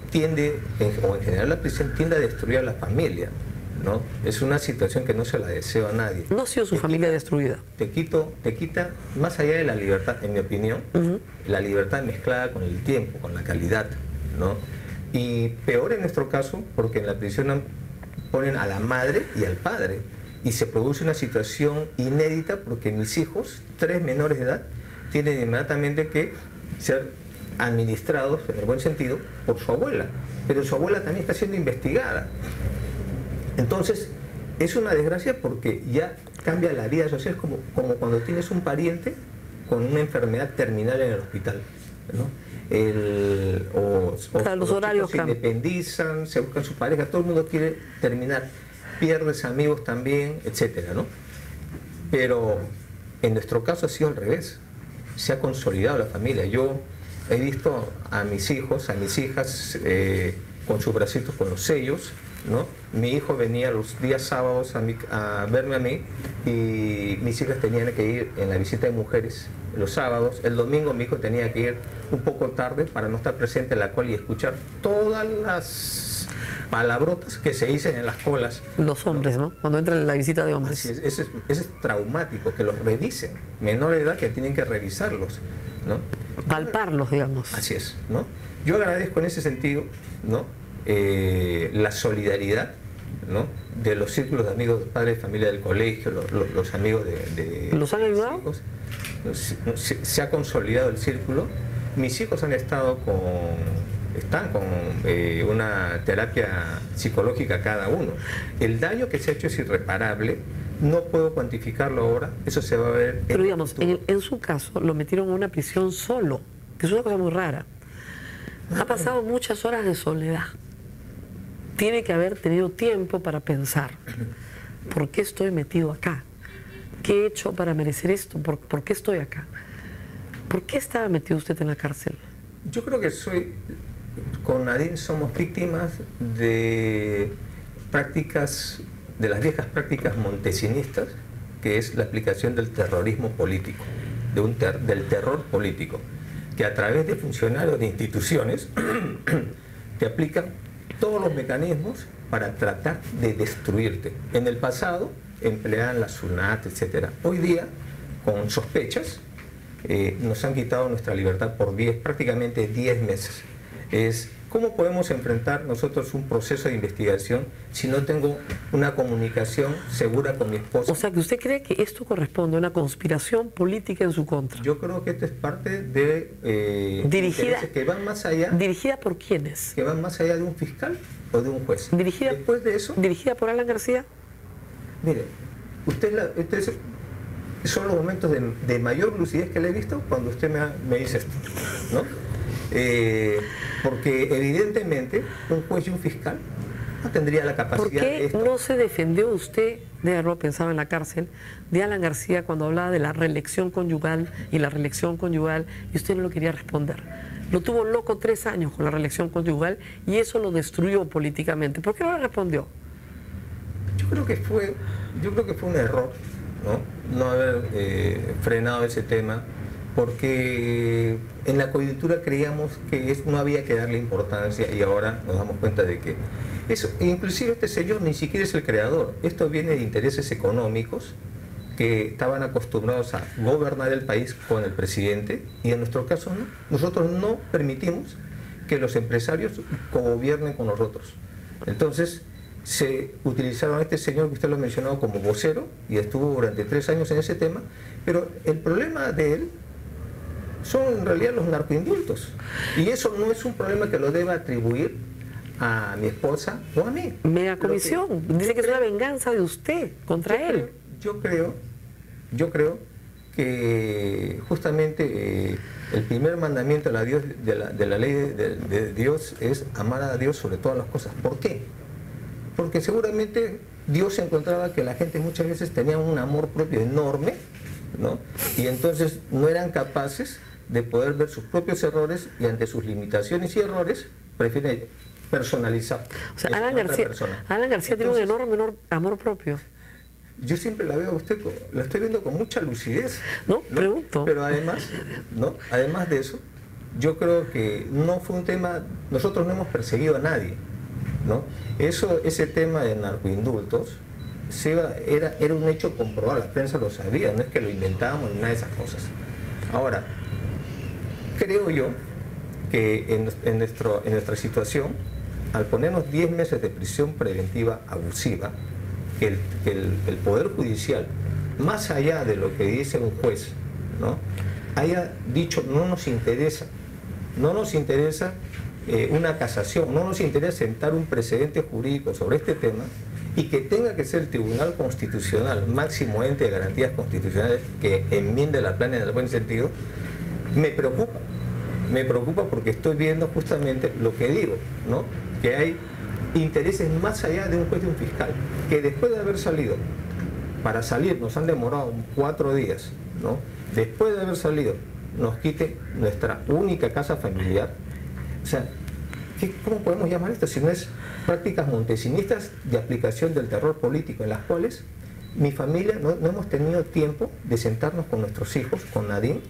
Tiende, o en general la prisión tiende a destruir a la familia, ¿no? Es una situación que no se la deseo a nadie. No ha sido su familia destruida. Te quita, más allá de la libertad, en mi opinión, la libertad mezclada con el tiempo, con la calidad, ¿no? Y peor en nuestro caso, porque en la prisión ponen a la madre y al padre, y se produce una situación inédita porque mis hijos, 3 menores de edad, tienen inmediatamente que ser administrados, en el buen sentido, por su abuela, pero su abuela también está siendo investigada. Entonces, es una desgracia porque ya cambia la vida social, como cuando tienes un pariente con una enfermedad terminal en el hospital, ¿no? Los horarios se independizan, se buscan su pareja, todo el mundo quiere terminar, pierdes amigos también, etcétera, ¿no? Pero en nuestro caso ha sido al revés, se ha consolidado la familia. Yo he visto a mis hijos, a mis hijas con sus bracitos, con los sellos, ¿no? Mi hijo venía los días sábados a verme a mí y mis hijas tenían que ir en la visita de mujeres los sábados. El domingo mi hijo tenía que ir un poco tarde para no estar presente en la cola y escuchar todas las palabrotas que se dicen en las colas. Los hombres, ¿no? Cuando entran en la visita de hombres. Así es, ese es traumático, que los revisen. Menores de edad que tienen que revisarlos, ¿no? Palparlos, digamos. Así es, ¿no? Yo agradezco en ese sentido, ¿no? La solidaridad, ¿no? De los círculos de amigos, padres de familia del colegio, los amigos de ¿Los han ayudado? Hijos. Se ha consolidado el círculo. Mis hijos están con una terapia psicológica cada uno. El daño que se ha hecho es irreparable. No puedo cuantificarlo ahora, eso se va a ver. Pero digamos, en su caso lo metieron a una prisión solo, que es una cosa muy rara. Ha pasado muchas horas de soledad. Tiene que haber tenido tiempo para pensar, ¿por qué estoy metido acá? ¿Qué he hecho para merecer esto? ¿Por qué estoy acá? ¿Por qué estaba metido usted en la cárcel? Yo creo que con Nadine somos víctimas de las viejas prácticas montesinistas, que es la aplicación del terrorismo político, del terror político, que a través de funcionarios de instituciones te aplican todos los mecanismos para tratar de destruirte. En el pasado empleaban la SUNAT, etc. Hoy día, con sospechas, nos han quitado nuestra libertad por prácticamente 10 meses. Es ¿cómo podemos enfrentar nosotros un proceso de investigación si no tengo una comunicación segura con mi esposa? O sea, que usted cree que esto corresponde a una conspiración política en su contra. Yo creo que esto es parte de Dirigida, intereses que van más allá. ¿dirigida por quiénes? Que van más allá de un fiscal o de un juez. Dirigida, después de eso, ¿dirigida por Alan García? Mire, son los momentos de mayor lucidez que le he visto cuando usted me dice esto, ¿no? Porque evidentemente un juez y un fiscal no tendría la capacidad ¿Por de qué esto. no se defendió usted, de haberlo pensado en la cárcel, de Alan García cuando hablaba de la reelección conyugal y la reelección conyugal y usted no lo quería responder? Lo tuvo loco 3 años con la reelección conyugal y eso lo destruyó políticamente. ¿Por qué no le respondió? Yo creo que fue un error, no haber frenado ese tema, porque en la coyuntura creíamos que no había que darle importancia y ahora nos damos cuenta de que eso, inclusive este señor ni siquiera es el creador, esto viene de intereses económicos que estaban acostumbrados a gobernar el país con el presidente y en nuestro caso no, nosotros no permitimos que los empresarios cogobiernen con nosotros. Entonces se utilizaron a este señor que usted lo ha mencionado como vocero y estuvo durante 3 años en ese tema, pero el problema de él son en realidad los narcoindultos y eso no es un problema que lo deba atribuir a mi esposa o a mí. Mega comisión, dice que es una venganza de usted contra él. Yo creo que justamente el primer mandamiento de la ley de Dios es amar a Dios sobre todas las cosas. ¿Por qué? Porque seguramente Dios encontraba que la gente muchas veces tenía un amor propio enorme, ¿no? Y entonces no eran capaces de poder ver sus propios errores y ante sus limitaciones y errores prefieren personalizar. O sea, Alan García tiene un enorme amor propio. Yo siempre la veo a usted, la estoy viendo con mucha lucidez. No, pregunto. Pero además de eso, yo creo que no fue un tema, nosotros no hemos perseguido a nadie, ¿no? Ese tema de narcoindultos era un hecho comprobado, la prensa lo sabía, no es que lo inventábamos ni nada de esas cosas. Ahora, creo yo que en nuestra situación, al ponernos 10 meses de prisión preventiva abusiva, que el Poder Judicial, más allá de lo que dice un juez, ¿no?, haya dicho no nos interesa una casación, no nos interesa sentar un precedente jurídico sobre este tema y que tenga que ser el Tribunal Constitucional, máximo ente de garantías constitucionales que enmiende la plana en el buen sentido, me preocupa porque estoy viendo justamente lo que digo, ¿no?, que hay intereses más allá de un juez y un fiscal, que después de haber salido, para salir nos han demorado 4 días, ¿no?, después de haber salido nos quite nuestra única casa familiar. O sea, ¿cómo podemos llamar esto si no es prácticas montesinistas de aplicación del terror político, en las cuales mi familia no hemos tenido tiempo de sentarnos con nuestros hijos, con Nadine,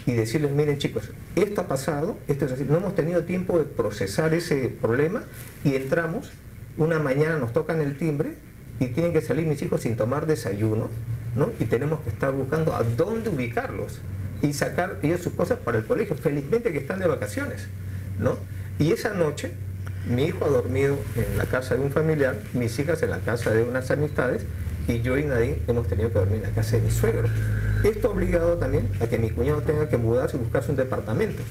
y decirles, miren chicos, esto ha pasado, esto es así, no hemos tenido tiempo de procesar ese problema y entramos, una mañana nos tocan el timbre y tienen que salir mis hijos sin tomar desayuno, ¿no?, y tenemos que estar buscando a dónde ubicarlos y sacar ellos sus cosas para el colegio, felizmente que están de vacaciones, ¿no? Y esa noche mi hijo ha dormido en la casa de un familiar, mis hijas en la casa de unas amistades y yo y Nadine hemos tenido que dormir en la casa de mi suegro. Esto ha obligado también a que mi cuñado tenga que mudarse y buscarse un departamento.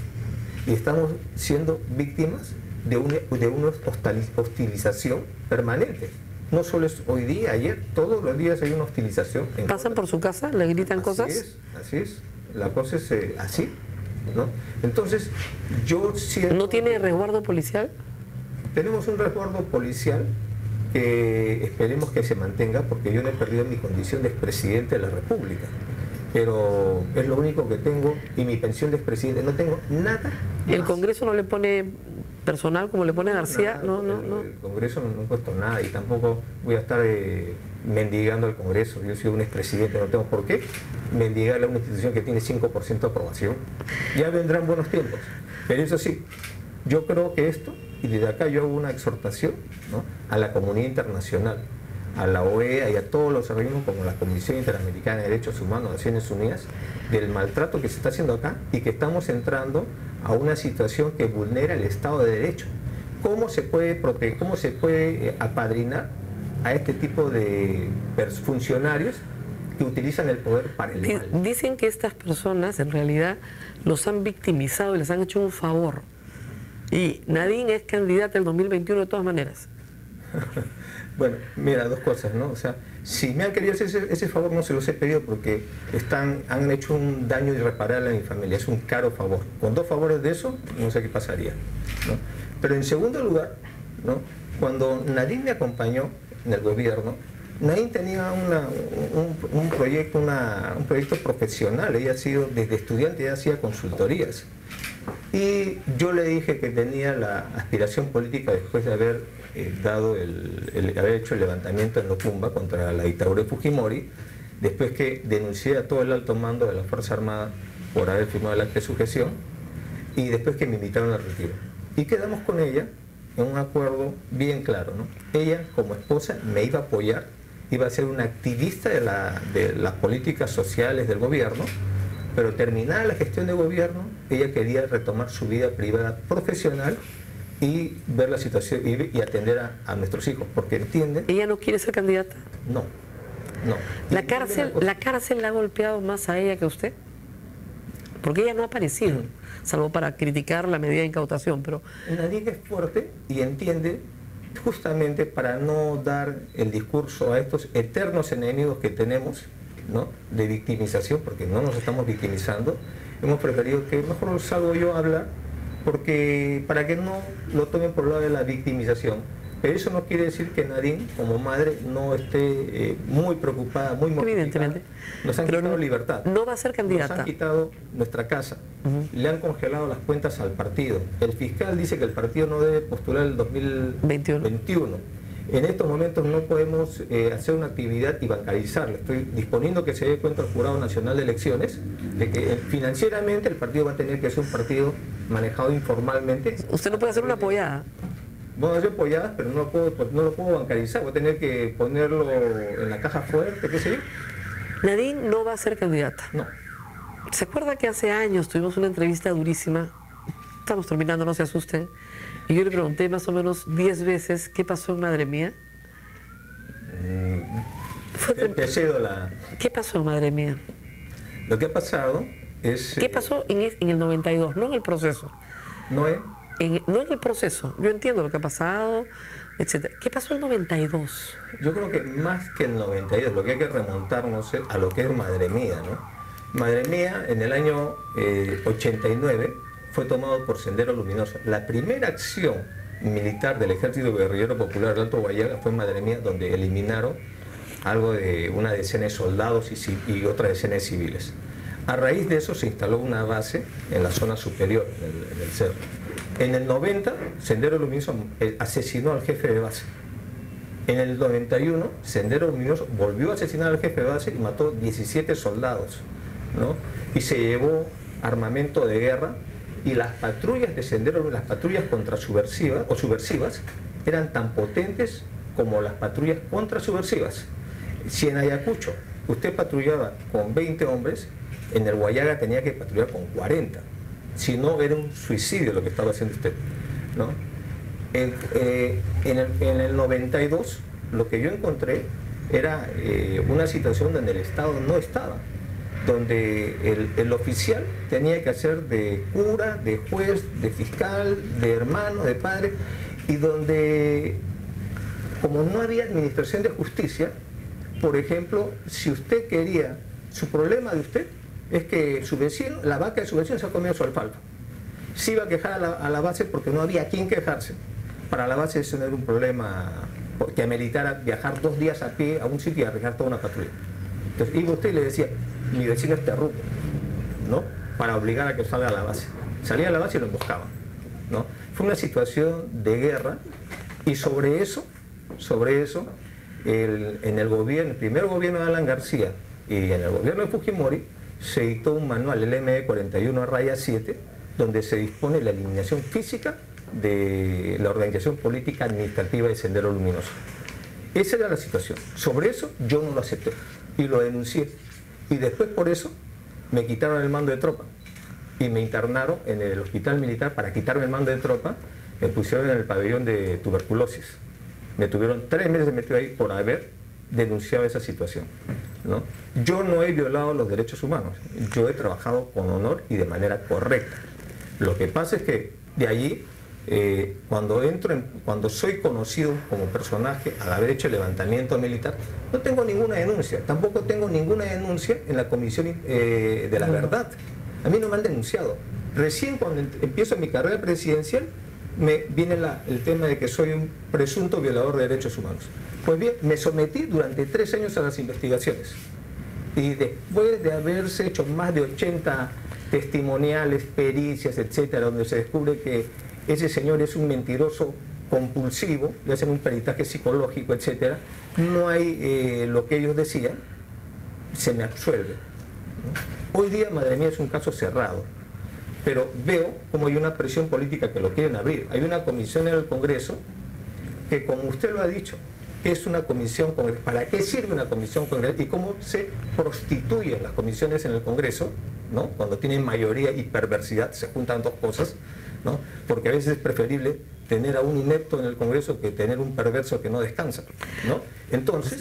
Y estamos siendo víctimas de una hostilización permanente. No solo es hoy día, ayer, todos los días hay una hostilización. ¿Pasan por su casa? ¿Le gritan cosas? Así es. La cosa es así, ¿no? Entonces, yo siento... ¿No tiene resguardo policial? Tenemos un resguardo policial que esperemos que se mantenga, porque yo no he perdido mi condición de expresidente de la República. Pero es lo único que tengo, y mi pensión de expresidente, no tengo nada más. ¿El Congreso no le pone personal como le pone García? No. El Congreso no he puesto nada y tampoco voy a estar mendigando al Congreso. Yo soy un expresidente, no tengo por qué mendigarle a una institución que tiene 5% de aprobación. Ya vendrán buenos tiempos. Pero eso sí, yo creo que esto, y desde acá yo hago una exhortación, ¿no?, a la comunidad internacional, a la OEA y a todos los organismos como la Comisión Interamericana de Derechos Humanos, Naciones Unidas, del maltrato que se está haciendo acá y que estamos entrando a una situación que vulnera el Estado de Derecho. ¿cómo se puede proteger, cómo se puede apadrinar a este tipo de funcionarios que utilizan el poder para el mal? Dicen que estas personas en realidad los han victimizado y les han hecho un favor. Y Nadine es candidata el 2021 de todas maneras. Bueno, mira, dos cosas, ¿no? O sea, si me han querido hacer ese favor, no se los he pedido porque han hecho un daño irreparable a mi familia. Es un caro favor. Con dos favores de eso, no sé qué pasaría, ¿no? Pero en segundo lugar, ¿no? Cuando Nadine me acompañó en el gobierno, Nadine tenía un proyecto profesional. Ella ha sido, desde estudiante, ella hacía consultorías. Y yo le dije que tenía la aspiración política después de haber haber hecho el levantamiento en Locumba contra la dictadura de Fujimori, después que denuncié a todo el alto mando de la Fuerza Armada por haber firmado el acta de sujeción, y después que me invitaron al retiro. Y quedamos con ella en un acuerdo bien claro, ¿no? Ella, como esposa, me iba a apoyar, iba a ser una activista de las políticas sociales del gobierno, pero terminada la gestión de gobierno, ella quería retomar su vida privada profesional y ver la situación y atender a nuestros hijos, porque entienden... ¿Ella no quiere ser candidata? No. ¿La cárcel la ha golpeado más a ella que a usted? Porque ella no ha aparecido, salvo para criticar la medida de incautación, pero... Nadine es fuerte y entiende, justamente para no dar el discurso a estos eternos enemigos que tenemos, ¿no?, de victimización, porque no nos estamos victimizando, hemos preferido que mejor salgo yo a hablar, porque para que no lo tomen por el lado de la victimización. Pero eso no quiere decir que Nadine, como madre, no esté muy preocupada, muy mortificada. Evidentemente. Nos han quitado libertad. No va a ser candidata. Nos han quitado nuestra casa. Le han congelado las cuentas al partido. El fiscal dice que el partido no debe postular el 2021. En estos momentos no podemos hacer una actividad y bancarizarla. Estoy disponiendo que se dé cuenta al Jurado Nacional de Elecciones de que financieramente el partido va a tener que ser un partido manejado informalmente. Usted no puede hacer una apoyada. Bueno, hacer apoyadas, pero no lo puedo bancarizar. Voy a tener que ponerlo en la caja fuerte, qué sé yo. Nadine no va a ser candidata. No. ¿Se acuerda que hace años tuvimos una entrevista durísima? Estamos terminando, no se asusten. Y yo le pregunté más o menos 10 veces qué pasó en Madre Mía. ¿Qué pasó en Madre Mía? Lo que ha pasado es... ¿Qué pasó en el 92? No en el proceso. No en el proceso. Yo entiendo lo que ha pasado, etcétera. ¿Qué pasó en el 92? Yo creo que más que el 92, lo que hay que remontarnos es a lo que es Madre Mía, ¿no? Madre Mía, en el año 89, fue tomado por Sendero Luminoso. La primera acción militar del Ejército Guerrillero Popular del Alto Guayaga fue en Madre Mía, donde eliminaron algo de una decena de soldados y otra decena de civiles. A raíz de eso se instaló una base en la zona superior del cerro. En el 90, Sendero Luminoso asesinó al jefe de base. En el 91, Sendero Luminoso volvió a asesinar al jefe de base y mató 17 soldados, ¿no? Y se llevó armamento de guerra, y las patrullas de Sendero, las patrullas contrasubversivas o subversivas, eran tan potentes como las patrullas contrasubversivas. Si en Ayacucho usted patrullaba con 20 hombres, en el Guayaga tenía que patrullar con 40. Si no, era un suicidio lo que estaba haciendo usted, ¿no? En el 92, lo que yo encontré era una situación donde el Estado no estaba, donde el oficial tenía que hacer de cura, de juez, de fiscal, de hermano, de padre, y donde, como no había administración de justicia, por ejemplo, si usted quería, su problema de usted es que su vecino, la vaca de su vecino se ha comido su alfalfa. Se iba a quejar a la base porque no había quien quejarse. Para la base eso no era un problema que ameritara viajar 2 días a pie a un sitio y arriesgar toda una patrulla. Entonces iba usted y le decía, mi vecino es terruco, ¿no?, para obligar a que salga a la base. Salía a la base y lo emboscaban, ¿no? Fue una situación de guerra, y sobre eso, en el primer gobierno de Alan García y en el gobierno de Fujimori, se dictó un manual, el MD41-7, donde se dispone la eliminación física de la organización política administrativa de Sendero Luminoso. Esa era la situación. Sobre eso yo no lo acepté y lo denuncié. Y después por eso me quitaron el mando de tropa y me internaron en el hospital militar para quitarme el mando de tropa, me pusieron en el pabellón de tuberculosis. Me tuvieron 3 meses metido ahí por haber denunciado esa situación, ¿no? Yo no he violado los derechos humanos, yo he trabajado con honor y de manera correcta. Lo que pasa es que de allí, cuando soy conocido como personaje al haber hecho el levantamiento militar, no tengo ninguna denuncia, tampoco tengo ninguna denuncia en la Comisión de la Verdad. A mí no me han denunciado. Recién cuando empiezo mi carrera presidencial, me viene el tema de que soy un presunto violador de derechos humanos. Pues bien, me sometí durante 3 años a las investigaciones. Y después de haberse hecho más de 80 testimoniales, pericias, etcétera, donde se descubre que ese señor es un mentiroso compulsivo, le hacen un peritaje psicológico, etcétera, no hay lo que ellos decían, se me absuelve, ¿no? Hoy día, madre mía, es un caso cerrado, pero veo como hay una presión política que lo quieren abrir. Hay una comisión en el Congreso que, como usted lo ha dicho, ¿qué es una comisión congresual? ¿Para qué sirve una comisión congresual? ¿Y cómo se prostituyen las comisiones en el Congreso, ¿no? Cuando tienen mayoría y perversidad, se juntan dos cosas, ¿no? Porque a veces es preferible tener a un inepto en el Congreso que tener un perverso que no descansa, ¿no? Entonces,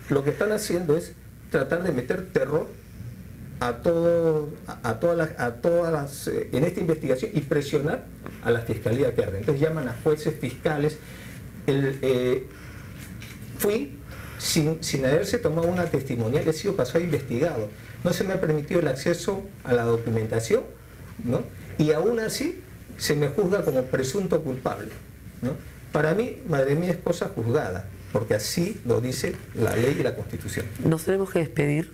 lo que están haciendo es tratar de meter terror a todas las en esta investigación y presionar a la fiscalía que arde. Entonces llaman a jueces, fiscales. Fui sin haberse tomado una testimonial, he sido pasado investigado. No se me ha permitido el acceso a la documentación, ¿no? Y aún así se me juzga como presunto culpable, ¿no? Para mí, madre mía, es cosa juzgada, porque así lo dice la ley y la Constitución. Nos tenemos que despedir,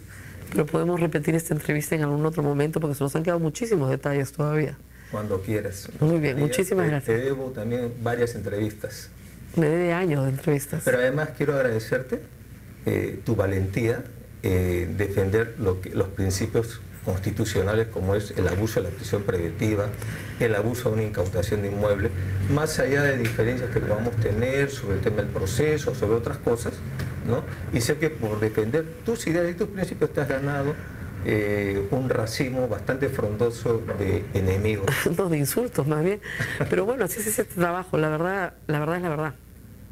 pero podemos repetir esta entrevista en algún otro momento porque se nos han quedado muchísimos detalles todavía. Cuando quieras. Muy bien, muchísimas gracias. Te debo también varias entrevistas. Me debe años de entrevistas. Pero además quiero agradecerte tu valentía, defender los principios constitucionales como es el abuso de la prisión preventiva, el abuso de una incautación de inmueble, más allá de diferencias que podamos tener sobre el tema del proceso, sobre otras cosas, ¿no? Y sé que por defender tus ideas y tus principios te has ganado un racimo bastante frondoso de enemigos. No, de insultos más bien. Pero bueno, así es este trabajo, la verdad es la verdad.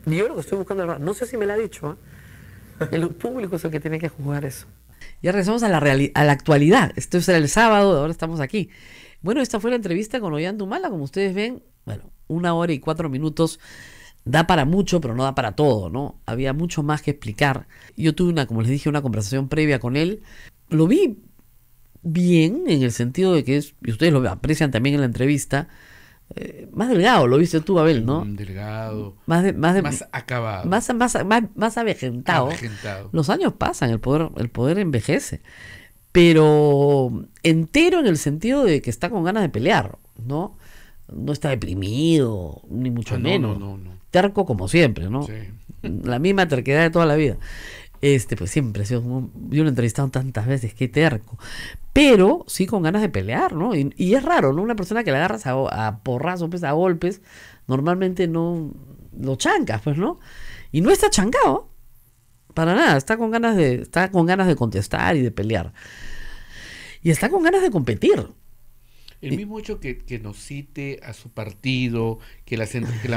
Y yo lo que estoy buscando es la verdad. No sé si me la ha dicho, ¿eh? El público es el que tiene que juzgar eso. Ya regresamos a la actualidad. Esto era el sábado, ahora estamos aquí. Bueno, esta fue la entrevista con Ollanta-Humala, como ustedes ven. Bueno, 1 hora y 4 minutos. Da para mucho, pero no da para todo, ¿no? Había mucho más que explicar. Yo tuve como les dije, una conversación previa con él. Lo vi bien en el sentido de que y ustedes lo aprecian también en la entrevista, más delgado, lo viste tú, Abel, ¿no? Delgado, más acabado, más avejentado. Los años pasan, el poder envejece, pero entero en el sentido de que está con ganas de pelear, ¿no? No está deprimido, ni mucho menos. No. Terco como siempre, ¿no? Sí. La misma terquedad de toda la vida. Pues siempre, yo lo he entrevistado tantas veces, qué terco, pero sí con ganas de pelear, ¿no? Y es raro, ¿no? Una persona que la agarras a porrazos, pues, a golpes, normalmente no lo chancas, pues, ¿no? Y no está chancado, para nada, está con ganas de contestar y de pelear. Y está con ganas de competir. El mismo hecho que nos cite a su partido, que la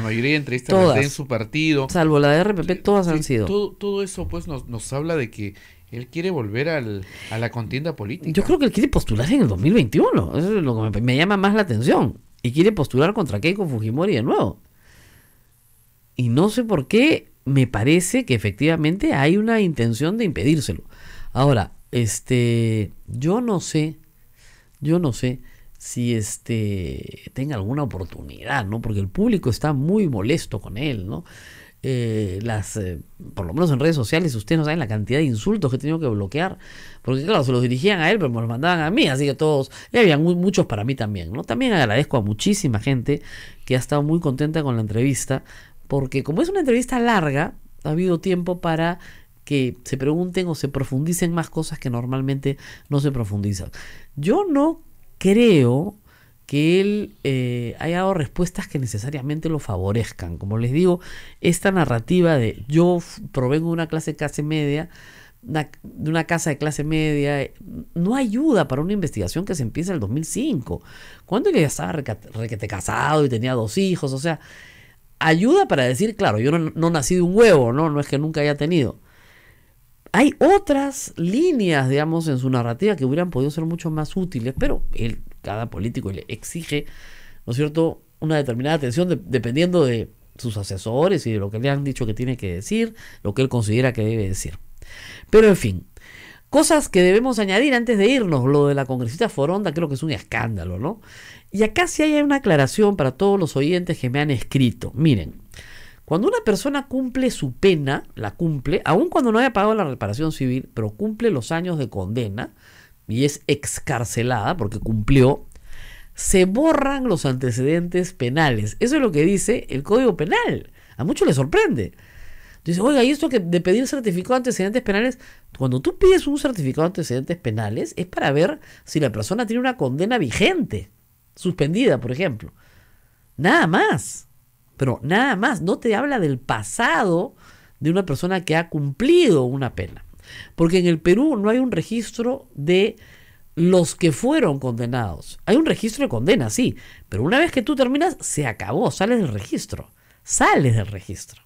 mayoría de entrevistas las den su partido. Salvo la de RPP, todas han sido. Todo eso pues nos habla de que él quiere volver a la contienda política. Yo creo que él quiere postular en el 2021. Eso es lo que me llama más la atención. Y quiere postular contra Keiko Fujimori de nuevo. Y no sé por qué, me parece que efectivamente hay una intención de impedírselo. Ahora, yo no sé si tenga alguna oportunidad, ¿no? Porque el público está muy molesto con él, ¿no? Por lo menos en redes sociales, ustedes no saben la cantidad de insultos que he tenido que bloquear, porque claro, se los dirigían a él, pero me los mandaban a mí, así que todos, y había muchos para mí también, ¿no? También agradezco a muchísima gente que ha estado muy contenta con la entrevista, porque como es una entrevista larga, ha habido tiempo para que se pregunten o se profundicen más cosas que normalmente no se profundizan. Yo no creo que él haya dado respuestas que necesariamente lo favorezcan. Como les digo, esta narrativa de yo provengo de una clase media, de una casa de clase media, no ayuda para una investigación que se empieza en el 2005, cuando ella ya estaba requete casado y tenía 2 hijos. O sea, ayuda para decir, claro, yo no nací de un huevo, no es que nunca haya tenido. Hay otras líneas, digamos, en su narrativa que hubieran podido ser mucho más útiles, pero cada político le exige, ¿no es cierto?, una determinada atención dependiendo de sus asesores y de lo que le han dicho que tiene que decir, lo que él considera que debe decir. Pero en fin, cosas que debemos añadir antes de irnos. Lo de la congresista Foronda creo que es un escándalo, ¿no? Y acá sí hay una aclaración para todos los oyentes que me han escrito. Miren, cuando una persona cumple su pena, la cumple, aun cuando no haya pagado la reparación civil, pero cumple los años de condena y es excarcelada porque cumplió, se borran los antecedentes penales. Eso es lo que dice el Código Penal. A muchos les sorprende. Dice, oiga, y esto que de pedir certificado de antecedentes penales, cuando tú pides un certificado de antecedentes penales es para ver si la persona tiene una condena vigente, suspendida, por ejemplo. Nada más. Pero nada más. No te habla del pasado de una persona que ha cumplido una pena. Porque en el Perú no hay un registro de los que fueron condenados. Hay un registro de condena, sí, pero una vez que tú terminas, se acabó, sales del registro. Sales del registro.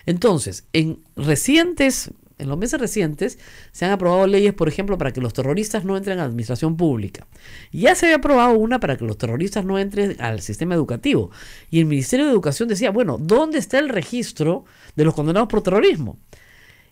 Entonces, en los meses recientes, se han aprobado leyes, por ejemplo, para que los terroristas no entren a la administración pública. Ya se había aprobado una para que los terroristas no entren al sistema educativo. Y el Ministerio de Educación decía, bueno, ¿dónde está el registro de los condenados por terrorismo?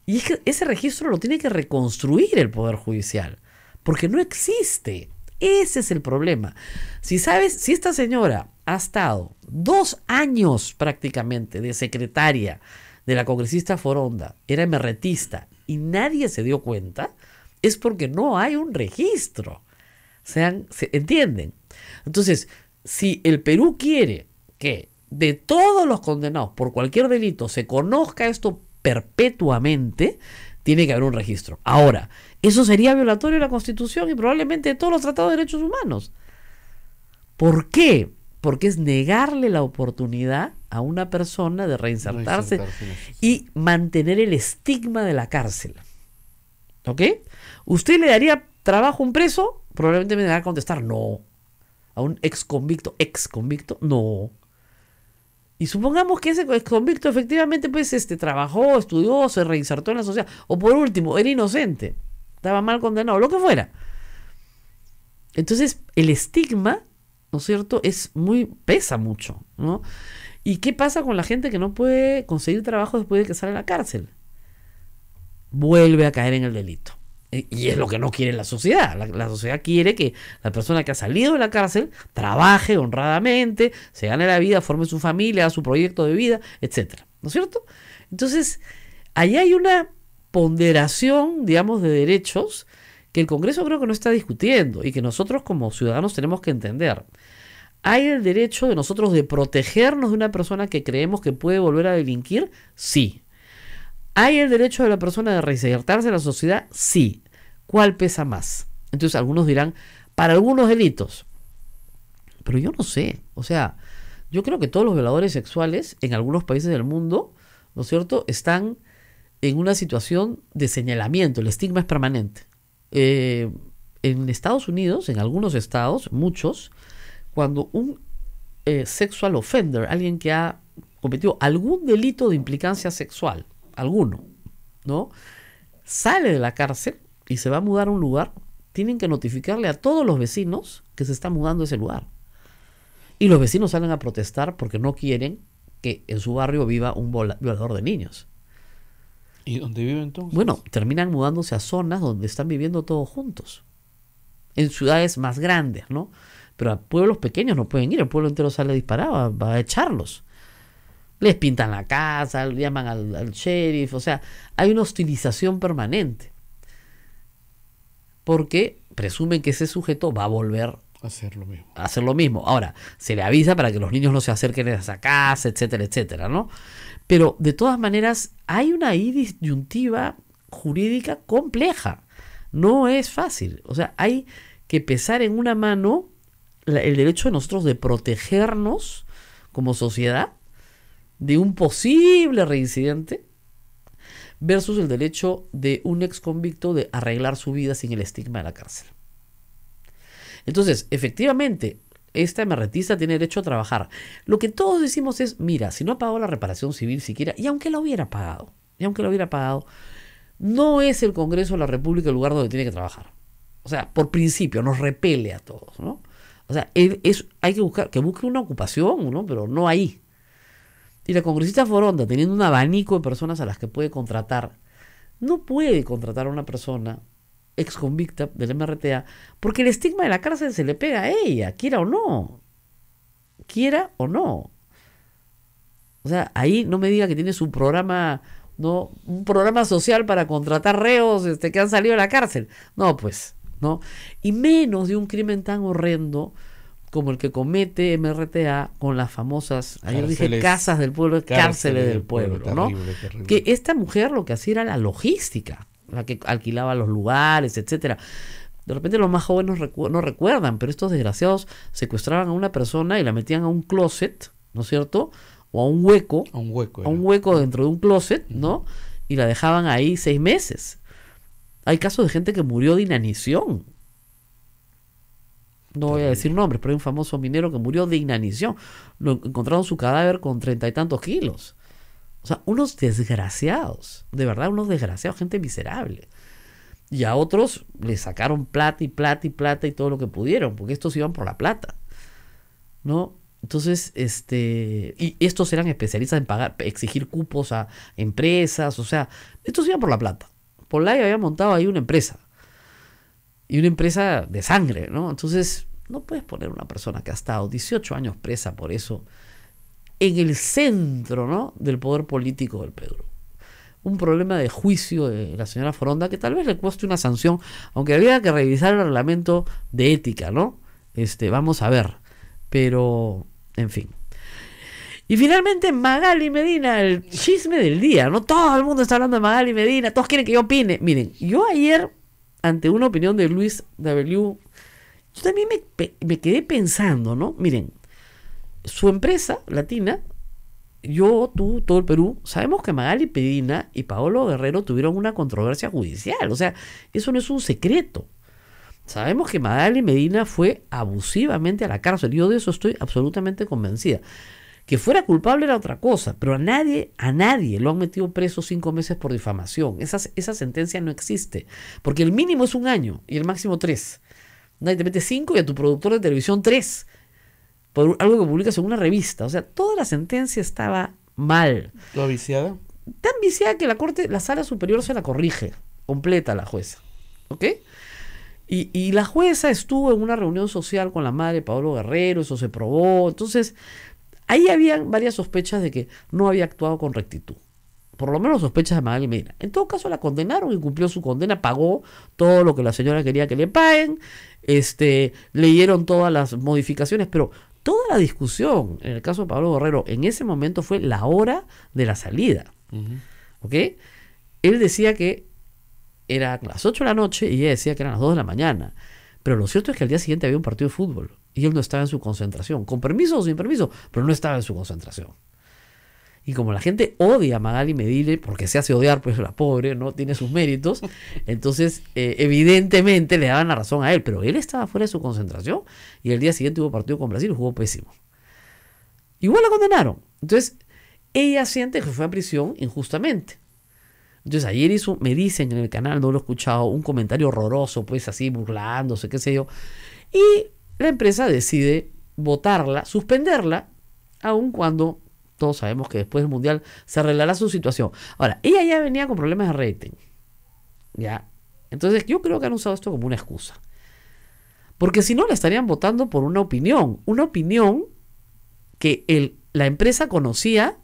Y es que ese registro lo tiene que reconstruir el Poder Judicial, porque no existe. Ese es el problema. Si esta señora ha estado 2 años prácticamente de secretaria de la congresista Foronda, era emerretista y nadie se dio cuenta, es porque no hay un registro. ¿Se entienden? Entonces, si el Perú quiere que de todos los condenados por cualquier delito se conozca esto perpetuamente, tiene que haber un registro. Ahora, eso sería violatorio de la Constitución y probablemente de todos los tratados de derechos humanos. ¿Por qué? Porque es negarle la oportunidad a una persona de reinsertarse y mantener el estigma de la cárcel. ¿Ok? ¿Usted le daría trabajo a un preso? Probablemente me va a contestar no. A un ex convicto, no. Y supongamos que ese convicto efectivamente pues trabajó, estudió, se reinsertó en la sociedad. O por último, era inocente, estaba mal condenado, lo que fuera. Entonces, el estigma, ¿no es cierto?, pesa mucho, ¿no? ¿Y qué pasa con la gente que no puede conseguir trabajo después de que sale de la cárcel? Vuelve a caer en el delito. Y es lo que no quiere la sociedad. La sociedad quiere que la persona que ha salido de la cárcel trabaje honradamente, se gane la vida, forme su familia, haga su proyecto de vida, etcétera, ¿no es cierto? Entonces, ahí hay una ponderación, digamos, de derechos que el Congreso creo que no está discutiendo y que nosotros como ciudadanos tenemos que entender. ¿Hay el derecho de nosotros de protegernos de una persona que creemos que puede volver a delinquir? Sí. ¿Hay el derecho de la persona de reinsertarse en la sociedad? Sí. ¿Cuál pesa más? Entonces algunos dirán, para algunos delitos. Pero yo no sé. O sea, yo creo que todos los violadores sexuales en algunos países del mundo, ¿no es cierto?, están en una situación de señalamiento. El estigma es permanente. En Estados Unidos, en algunos estados, muchos, cuando un sexual offender, alguien que ha cometido algún delito de implicancia sexual, alguno, ¿no?, sale de la cárcel y se va a mudar a un lugar, tienen que notificarle a todos los vecinos que se está mudando a ese lugar. Y los vecinos salen a protestar porque no quieren que en su barrio viva un violador de niños. ¿Y dónde viven entonces? Bueno, terminan mudándose a zonas donde están viviendo todos juntos. En ciudades más grandes, ¿no? Pero a pueblos pequeños no pueden ir, el pueblo entero sale disparado, va a echarlos. Les pintan la casa, llaman al sheriff, o sea, hay una hostilización permanente. Porque presumen que ese sujeto va a volver a hacer lo mismo. Ahora, se le avisa para que los niños no se acerquen a esa casa, etcétera, etcétera, ¿no? Pero de todas maneras hay una disyuntiva jurídica compleja. No es fácil. O sea, hay que pesar en una mano el derecho de nosotros de protegernos como sociedad de un posible reincidente, versus el derecho de un ex convicto de arreglar su vida sin el estigma de la cárcel. Entonces, efectivamente, esta MRTista tiene derecho a trabajar. Lo que todos decimos es, mira, si no ha pagado la reparación civil siquiera, y aunque la hubiera pagado, no es el Congreso de la República el lugar donde tiene que trabajar. O sea, por principio, nos repele a todos, ¿no? O sea, hay que busque una ocupación, ¿no? Pero no ahí. Y la congresista Foronda, teniendo un abanico de personas a las que puede contratar, no puede contratar a una persona ex convicta del MRTA, porque el estigma de la cárcel se le pega a ella, quiera o no. Quiera o no. O sea, ahí no me diga que tiene su programa, ¿no? Un programa social para contratar reos que han salido de la cárcel. No, pues, ¿no? Y menos de un crimen tan horrendo como el que comete MRTA con las famosas, ayer dije casas del pueblo, cárceles del pueblo, ¿no? Terrible. Que esta mujer lo que hacía era la logística, la que alquilaba los lugares, etcétera. De repente los más jóvenes no recuerdan, pero estos desgraciados secuestraban a una persona y la metían a un closet, ¿no es cierto? O a un hueco, dentro de un closet, ¿no? Y la dejaban ahí 6 meses. Hay casos de gente que murió de inanición. No voy a decir nombres, pero hay un famoso minero que murió de inanición. Lo encontraron su cadáver con 30 y tantos kilos. O sea, unos desgraciados, de verdad, unos desgraciados, gente miserable. Y a otros les sacaron plata y plata y plata y todo lo que pudieron, porque estos iban por la plata, ¿no? Entonces, y estos eran especialistas en exigir cupos a empresas, o sea, estos iban por la plata. Pollay había montado ahí una empresa, y una empresa de sangre, ¿no? Entonces, no puedes poner una persona que ha estado 18 años presa por eso en el centro, ¿no?, del poder político del Perú. Un problema de juicio de la señora Foronda que tal vez le cueste una sanción, aunque había que revisar el reglamento de ética, ¿no? Vamos a ver. Pero, en fin. Y finalmente Magali Medina, el chisme del día, ¿no? Todo el mundo está hablando de Magali Medina, todos quieren que yo opine. Miren, yo ayer, ante una opinión de Luis W., yo también me quedé pensando, ¿no? Miren, su empresa latina, yo, tú, todo el Perú, sabemos que Magali Medina y Paolo Guerrero tuvieron una controversia judicial. O sea, eso no es un secreto. Sabemos que Magali Medina fue abusivamente a la cárcel. Yo de eso estoy absolutamente convencida. Que fuera culpable era otra cosa, pero a nadie lo han metido preso 5 meses por difamación. Esa sentencia no existe. Porque el mínimo es 1 año y el máximo 3. Nadie te mete 5 y a tu productor de televisión 3. Por algo que publicas en una revista. O sea, toda la sentencia estaba mal. ¿Toda viciada? Tan viciada que la sala superior se la corrige. Completa la jueza. ¿Ok? Y la jueza estuvo en una reunión social con la madre de Paolo Guerrero, eso se probó. Entonces, ahí habían varias sospechas de que no había actuado con rectitud. Por lo menos sospechas de Magali Medina. En todo caso, la condenaron y cumplió su condena, pagó todo lo que la señora quería que le paguen, leyeron todas las modificaciones, pero toda la discusión, en el caso de Paolo Guerrero, en ese momento fue la hora de la salida. ¿Ok? Él decía que eran las 8 de la noche y ella decía que eran las 2 de la mañana. Pero lo cierto es que al día siguiente había un partido de fútbol y él no estaba en su concentración, con permiso o sin permiso, pero no estaba en su concentración. Y como la gente odia a Magali Medina, porque se hace odiar, pues la pobre, no tiene sus méritos, entonces evidentemente le daban la razón a él, pero él estaba fuera de su concentración y el día siguiente hubo partido con Brasil y jugó pésimo. Igual la condenaron. Entonces ella siente que fue a prisión injustamente. Entonces ayer me dicen en el canal, no lo he escuchado, un comentario horroroso, pues así burlándose, qué sé yo, y la empresa decide votarla, suspenderla, aun cuando todos sabemos que después del Mundial se arreglará su situación. Ahora, ella ya venía con problemas de rating, ¿ya? Entonces yo creo que han usado esto como una excusa, porque si no la estarían votando por una opinión que la empresa conocía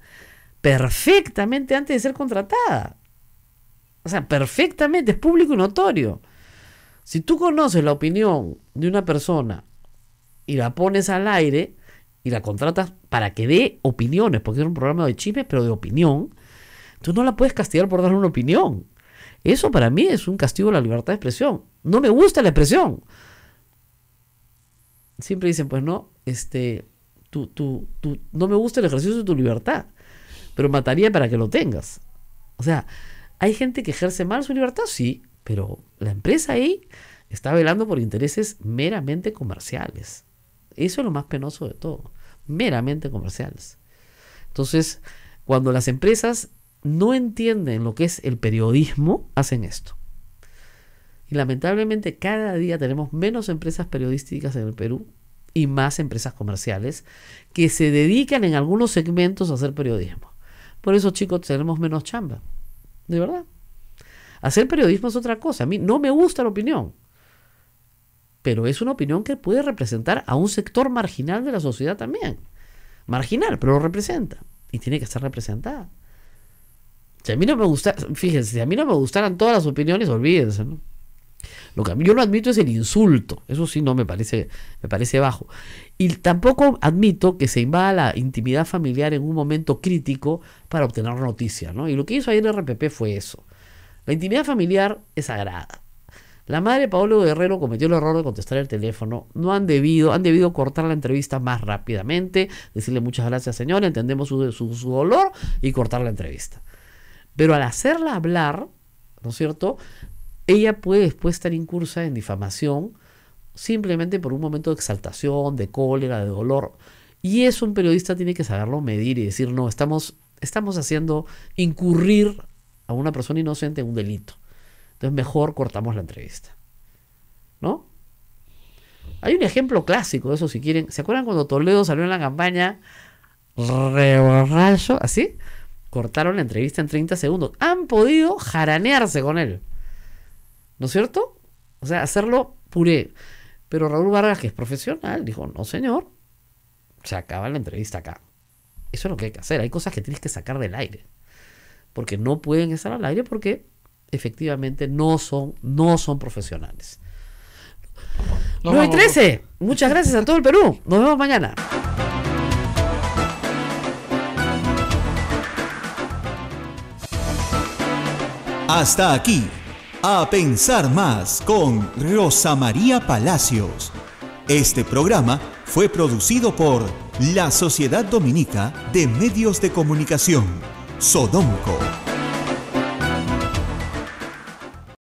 perfectamente antes de ser contratada. O sea, perfectamente, es público y notorio. Si tú conoces la opinión de una persona y la pones al aire y la contratas para que dé opiniones, porque es un programa de chismes, pero de opinión, tú no la puedes castigar por dar una opinión. Eso para mí es un castigo a la libertad de expresión. No me gusta la expresión. Siempre dicen, pues no, no me gusta el ejercicio de tu libertad, pero mataría para que lo tengas. O sea, ¿Hay gente que ejerce mal su libertad? Sí, pero la empresa ahí está velando por intereses meramente comerciales. Eso es lo más penoso de todo, meramente comerciales. Entonces, cuando las empresas no entienden lo que es el periodismo, hacen esto. Y lamentablemente cada día tenemos menos empresas periodísticas en el Perú y más empresas comerciales que se dedican en algunos segmentos a hacer periodismo. Por eso, chicos, tenemos menos chamba. De verdad. Hacer periodismo es otra cosa. A mí no me gusta la opinión, pero es una opinión que puede representar a un sector marginal de la sociedad también. Marginal, pero lo representa. Y tiene que estar representada. Si a mí no me gusta, fíjense, si a mí no me gustaran todas las opiniones, olvídense, ¿no? Lo que yo no admito es el insulto. Eso sí me parece bajo. Y tampoco admito que se invada la intimidad familiar en un momento crítico para obtener noticias, ¿no? Y lo que hizo ayer el RPP fue eso. La intimidad familiar es sagrada. La madre de Paolo Guerrero cometió el error de contestar el teléfono. Han debido cortar la entrevista más rápidamente, decirle muchas gracias, señor, entendemos su dolor, y cortar la entrevista. Pero al hacerla hablar, ¿no es cierto?, ella puede después estar incursa en difamación simplemente por un momento de exaltación, de cólera, de dolor. Y eso un periodista tiene que saberlo medir y decir, no, estamos haciendo incurrir a una persona inocente en un delito. Entonces mejor cortamos la entrevista, ¿no? Hay un ejemplo clásico de eso, si quieren. ¿Se acuerdan cuando Toledo salió en la campaña reborracho? ¿Así? Cortaron la entrevista en 30 segundos. Han podido jaranearse con él, ¿no es cierto? O sea, hacerlo puré. Pero Raúl Vargas, que es profesional, dijo, no señor, se acaba la entrevista acá. Eso es lo que hay que hacer. Hay cosas que tienes que sacar del aire, porque no pueden estar al aire porque efectivamente no son profesionales. 9:13. Muchas gracias a todo el Perú. Nos vemos mañana. Hasta aquí, A Pensar Más con Rosa María Palacios. Este programa fue producido por la Sociedad Dominica de Medios de Comunicación, Sodomco.